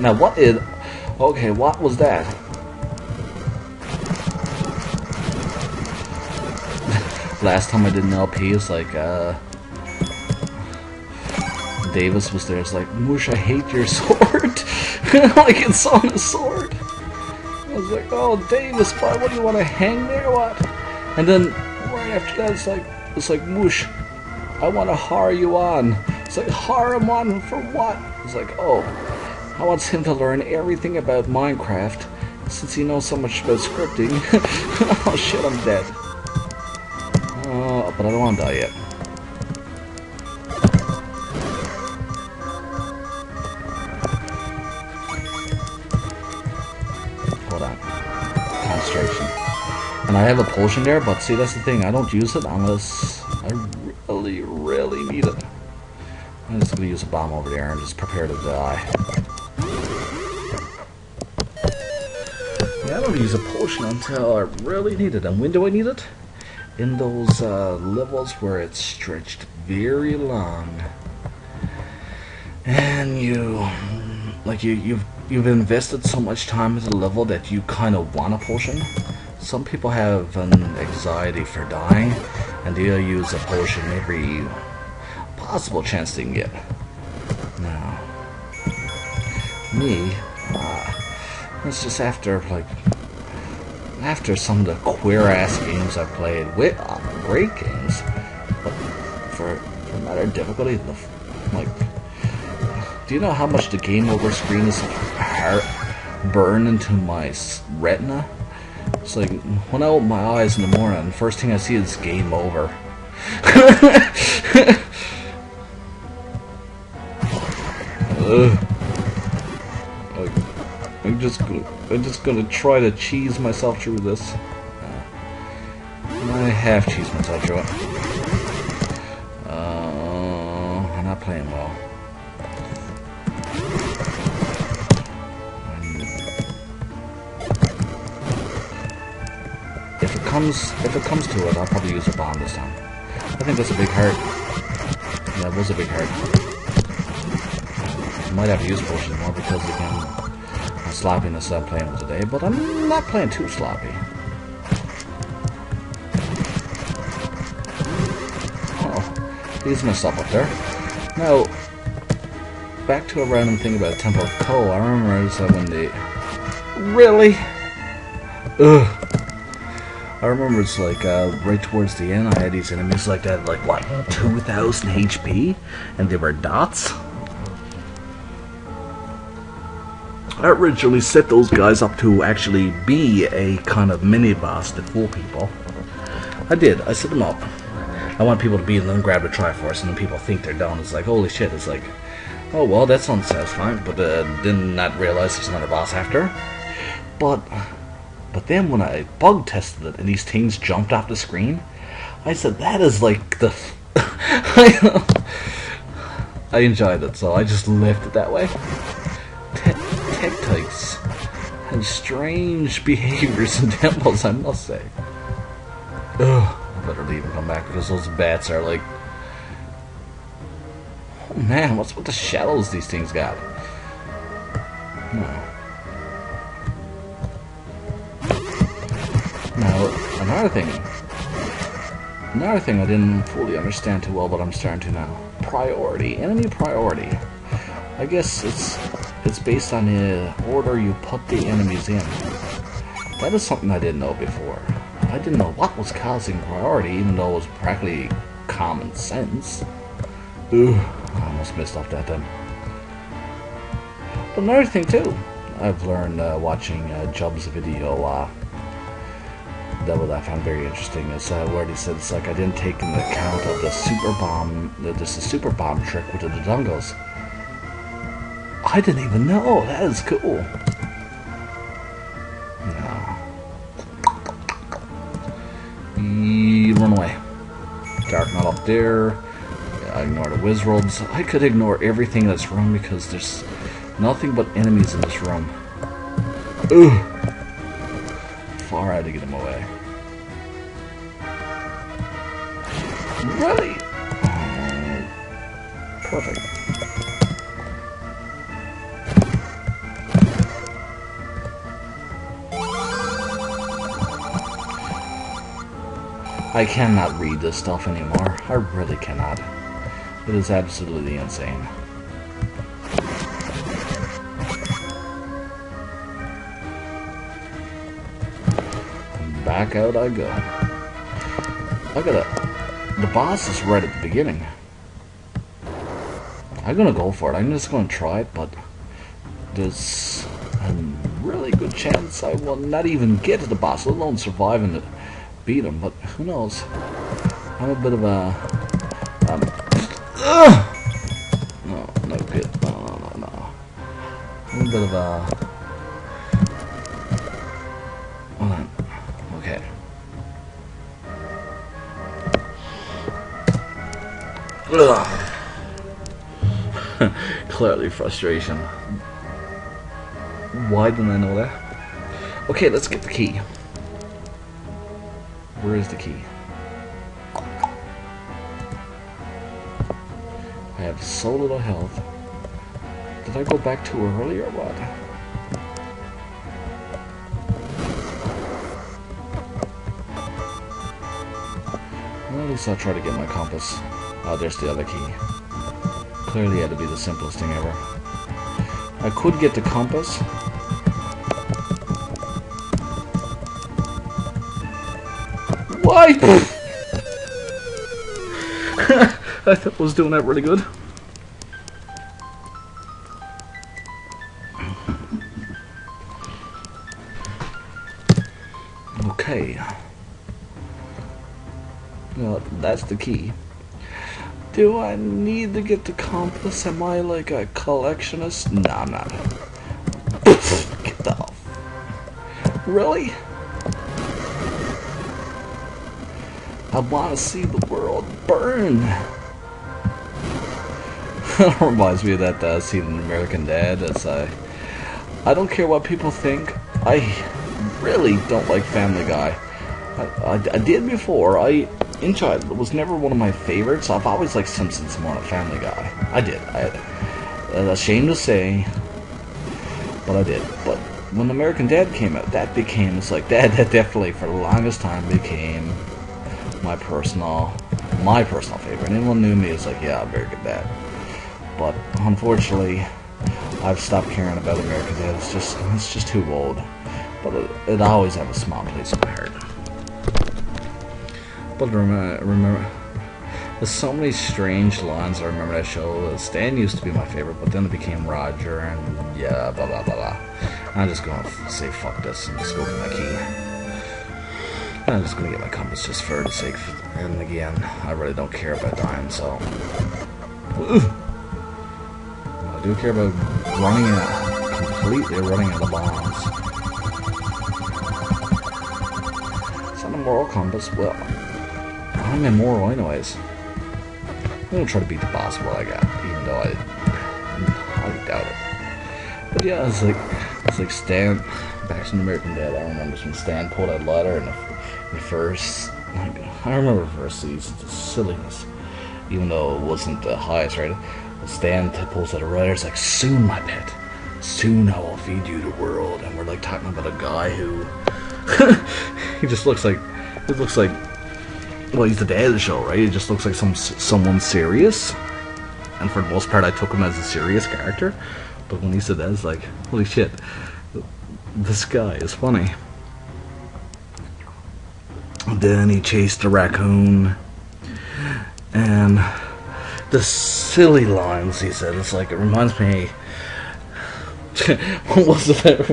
Now what is... Okay, what was that? Last time I did an LP, it's like, Davis was there, it's like, Moosh, I hate your sword. Like it's on a sword. I was like, oh, Davis, what do you want to hang me or what? And then, right after that, it's like, Moosh, I want to har you on. It's like, har him on for what? It's like, oh, I want him to learn everything about Minecraft, since he knows so much about scripting. Oh shit, I'm dead. But I don't want to die yet. Hold on. Concentration. And I have a potion there, but see, that's the thing. I don't use it unless I really, really need it. I'm just going to use a bomb over there and just prepare to die. Yeah, I don't use a potion until I really need it. And when do I need it? In those levels where it's stretched very long, and you've invested so much time in the level that you kind of want a potion. Some people have an anxiety for dying, and they'll use a potion every possible chance they can get. Now, me, it's just after some of the queer-ass games I've played, with great games, but for a matter of difficulty, do you know how much the game over screen is burned into my retina? It's like, when I open my eyes in the morning, the first thing I see is game over. I'm just gonna try to cheese myself through this. I have cheesed myself through it. I'm not playing well. If it comes to it, I'll probably use a bomb this time. I think that's a big heart. Yeah, it was a big heart. I might have to use potion more because again, sloppiness I'm playing with today, but I'm not playing too sloppy. Oh, he's messed up there. Now, back to a random thing about Temple of Ko. I remember when they... Really? Ugh. I remember it's like, right towards the end, I had these enemies like that, like, what, 2,000 HP? And they were dots? I originally set those guys up to actually be a kind of mini-boss to fool people. I did. I set them up. I want people to beat them and grab the Triforce, and then people think they're done. It's like, holy shit. It's like, oh, well, that's unsatisfying. But did not realize there's another boss after. But then when I bug tested it and these things jumped off the screen, I said, that is like the... I enjoyed it, so I just left it that way. Tektites and strange behaviors in temples, I must say. Ugh, I better leave and come back because those bats are like... Oh man, what's with the shadows these things got? No. Now, another thing I didn't fully understand too well, but I'm starting to now. Priority, enemy priority. I guess it's based on the order you put the enemies in. That is something I didn't know before. I didn't know what was causing priority, even though it was practically common sense. Ooh, I almost missed off that then. But another thing too, I've learned watching Jub's video, that I found very interesting, is where he said it's like I didn't take into account of the super bomb, there's a super bomb trick with the Dungos. I didn't even know. That is cool. No. Run away. Dark not up there. Yeah, I ignore the wizards. I could ignore everything that's wrong because there's nothing but enemies in this room. Ugh. Far out to get him away. Really? Oh, perfect. I cannot read this stuff anymore. I really cannot. It is absolutely insane. And back out I go. The boss is right at the beginning. I'm gonna go for it. I'm just gonna try it, but there's a really good chance I will not even get to the boss, let alone survive and beat him, but who knows? I'm a bit of a... no good. No. I'm a bit of a... Hold on. Okay. Clearly frustration. Why didn't I know that? Okay, let's get the key. Where is the key? I have so little health. Did I go back too early or what? Well, at least I'll try to get my compass. Oh, there's the other key. Clearly had to be the simplest thing ever. I could get the compass. Why? I thought I was doing that really good. Okay. Well, that's the key. Do I need to get the compass? Am I like a collectionist? No, I'm not. Get the off. Really? I want to see the world burn. Reminds me of that scene in American Dad. That's I don't care what people think. I really don't like Family Guy. I did before. In childhood, it was never one of my favorites. I've always liked Simpsons more than Family Guy. I did. Ashamed to say, but I did. But when American Dad came out, that became, it's like that definitely for the longest time became my personal favorite. Anyone knew me is like, yeah, American Dad. But unfortunately, I've stopped caring about American Dad. It's just too old. But it always have a small place in my heart. But remember, there's so many strange lines. I remember that show. Stan used to be my favorite, but then it became Roger, and yeah, blah blah blah blah. I'm just gonna say fuck this and just go get my key. I'm just gonna get my compass just for the sake. And again, I really don't care about dying, so I do care about completely running out of bombs. It's not a moral compass. Well, I'm immoral anyways. I'm gonna try to beat the boss while I got, even though I doubt it. But yeah, it's like Stan, back to American Dad. I remember when Stan pulled that letter in the first, I remember the first season, the silliness, even though it wasn't the highest rated. Stan pulls out a letter. It's like, soon, my pet, soon I will feed you the world. And we're like talking about a guy who, he just looks like, well, he's the dad of the show, right? He just looks like someone serious. And for the most part, I took him as a serious character. But when he said that, it's like, holy shit, this guy is funny. Then he chased the raccoon. And the silly lines he said, it's like, it reminds me, what was it?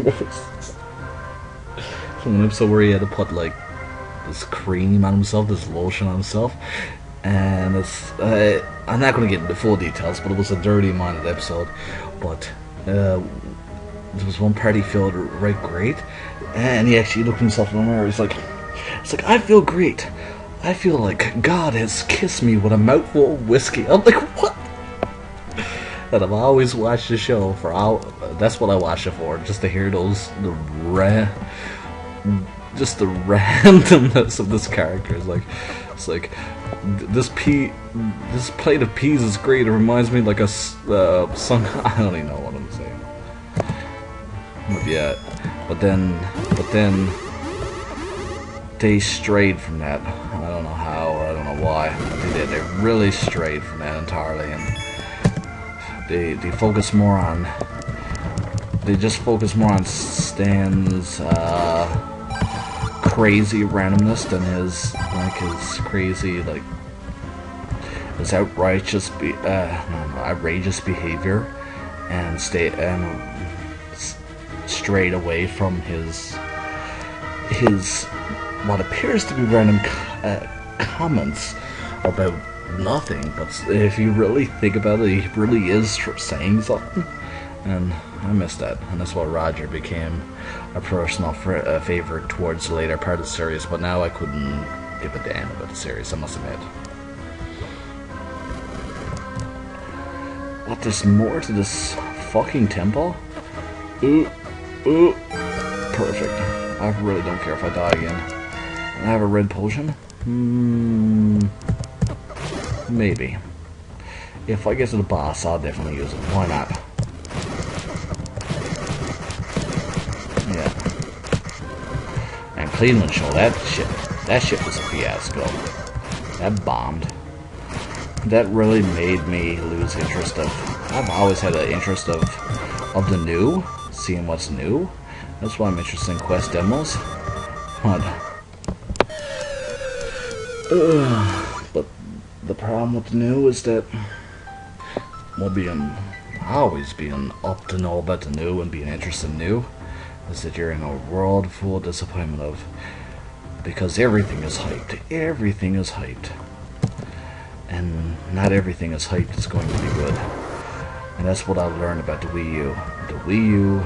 From an episode where he had to put, like, this cream on himself, this lotion on himself, and it's I'm not going to get into full details, but it was a dirty-minded episode. But there was one part he felt right great, and he actually looked himself in the mirror. He's like, It's like, I feel great. I feel like God has kissed me with a mouthful of whiskey. I'm like, what? And I've always watched the show for that's what I watch it for, just to hear just the randomness of this character. It's like this plate of peas is great. It reminds me like a song. I don't even know what I'm saying. But yeah, but then they strayed from that. I don't know how, or I don't know why. They did. They really strayed from that entirely, and they focus more on. They just focus more on Stan's crazy randomness than his crazy his outrageous behavior, and strayed away from his what appears to be random comments about nothing, but if you really think about it, he really is saying something, and I missed that, and that's why Roger became a personal favorite towards the later part of the series, but now I couldn't give a damn about the series, I must admit. What, there's more to this fucking temple? Perfect. I really don't care if I die again. And I have a red potion? Maybe. If I get to the boss, I'll definitely use it. Why not? Yeah. And Cleveland show, that shit was a fiasco. That bombed. That really made me lose interest of. I've always had an interest of the new, seeing what's new. That's why I'm interested in quest demos. But the problem with the new is that, well, always being up to know about the new and being interested in new, is that you're in a world full of disappointment of, because everything is hyped. Everything is hyped. And not everything is hyped is going to be good. And that's what I've learned about the Wii U. The Wii U,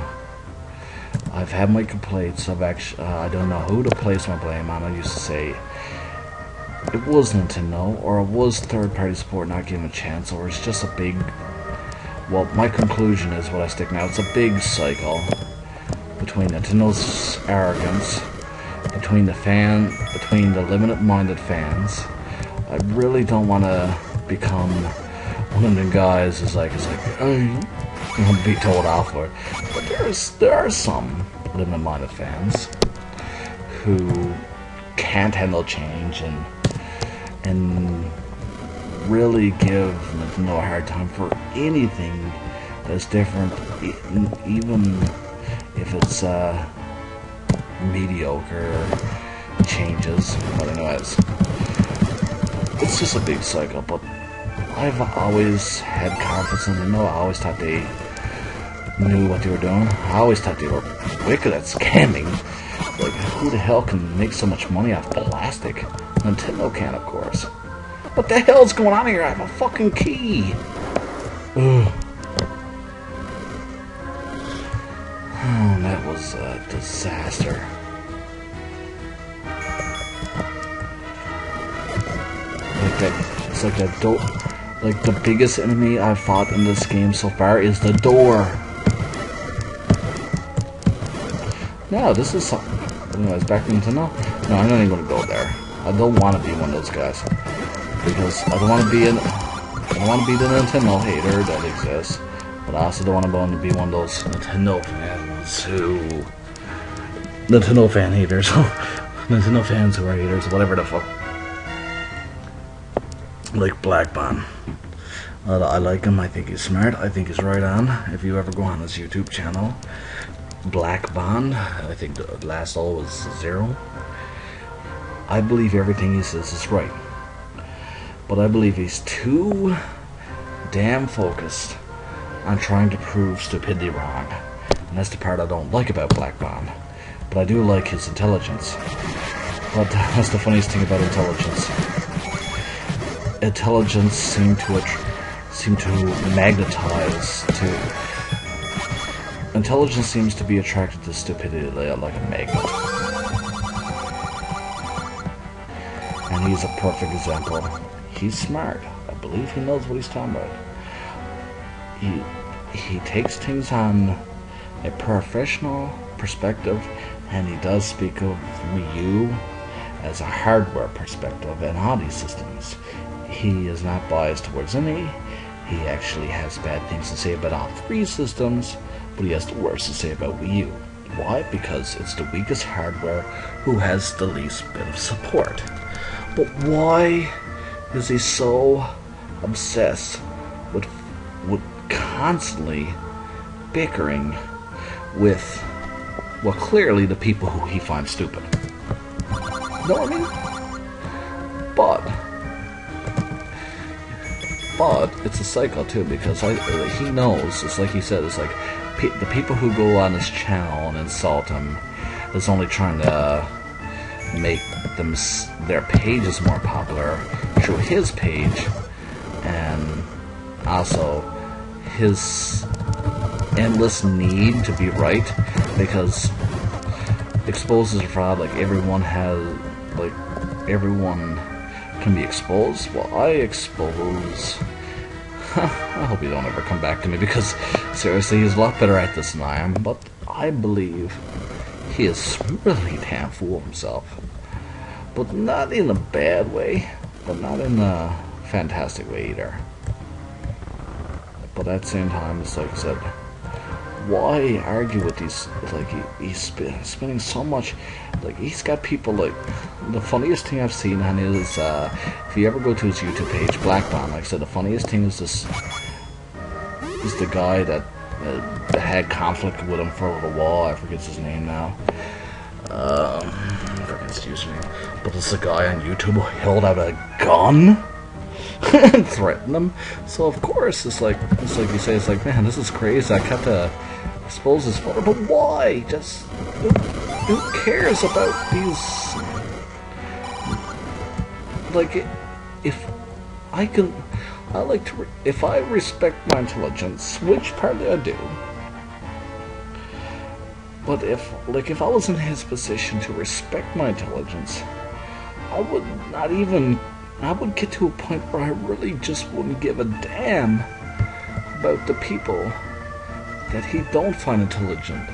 I've had my complaints. I don't know who to place my blame on. I used to say it was Nintendo, or it was third-party support not giving a chance, or it's just a big. Well, my conclusion is what I stick now. It's a big cycle between Nintendo's arrogance, between the limited-minded fans. I really don't want to become one of them guys who's like, I'm gonna be told off for it. But there are some limited-minded fans who can't handle change and really give Nintendo a hard time for anything that's different, even if it's mediocre changes. But anyways, it's just a big cycle. But I've always had confidence in Nintendo. I always thought they knew what they were doing. I always thought they were wicked at scamming. Like, who the hell can make so much money off plastic? Nintendo can, of course. What the hell is going on here? I have a fucking key. Ugh. Oh, that was a disaster. It's like that door. Like, the biggest enemy I've fought in this game so far is the door. No, this is something. Anyways, back to Nintendo. No, I'm not even gonna go there. I don't want to be one of those guys, because I don't want to be the Nintendo hater that exists, but I also don't want to be one of those Nintendo fans Nintendo fan haters, Nintendo fans who are haters, whatever the fuck. Like Black Bond. I like him. I think he's smart. I think he's right on. If you ever go on his YouTube channel, Black Bond, I think the last O was 0. I believe everything he says is right, but I believe he's too damn focused on trying to prove stupidity wrong, and that's the part I don't like about Black Bond. But I do like his intelligence. But that's the funniest thing about intelligence. Intelligence seem to magnetize to. Intelligence seems to be attracted to stupidity like a magnet. and he's a perfect example. He's smart. I believe he knows what he's talking about. He takes things on a professional perspective, and he does speak of Wii U as a hardware perspective and all these systems. He is not biased towards any. He actually has bad things to say about all three systems, but he has the worst to say about Wii U. Why? Because it's the weakest hardware who has the least bit of support. But why is he so obsessed with constantly bickering with, well, clearly the people who he finds stupid? You know what I mean? But it's a cycle too, because he knows, it's like he said, it's like the people who go on his channel and insult him is only trying to make their pages more popular through his page, and also his endless need to be right, because exposes fraud. Like everyone can be exposed. Well, I expose. I hope you don't ever come back to me, because seriously, he's a lot better at this than I am. But I believe he is really damn full of himself. But not in a bad way, but not in a fantastic way either. But at the same time, it's like I said, why argue with these? Like he's spending so much. Like he's got people like, the funniest thing I've seen on his if you ever go to his YouTube page, Black Bomb, like I said, the funniest thing is the guy that had conflict with him for a little while. I forget his name now. I forget his username. But it's a guy on YouTube who held out a gun and threatened him. So of course it's like you say, it's like, man, this is crazy. I have to expose this photo, but why? Just who cares about these? Like, if I can, I like to. If I respect my intelligence, which partly I do. But if I was in his position to respect my intelligence, I would get to a point where I really just wouldn't give a damn about the people that he don't find intelligent.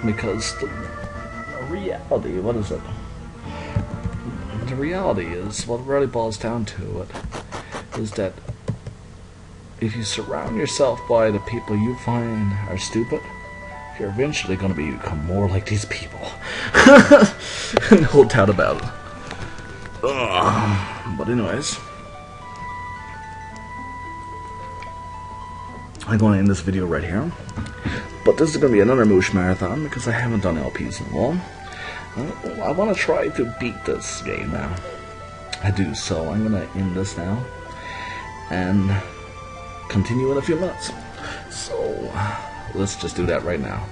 Because the reality, what is it? The reality is, what really boils down to it, is that if you surround yourself by the people you find are stupid, you're eventually going to become more like these people. No doubt about it. But anyways, I'm going to end this video right here. But this is going to be another Moosh Marathon, because I haven't done LPs in a while. I want to try to beat this game now. I do, so I'm going to end this now and continue in a few minutes. So let's just do that right now.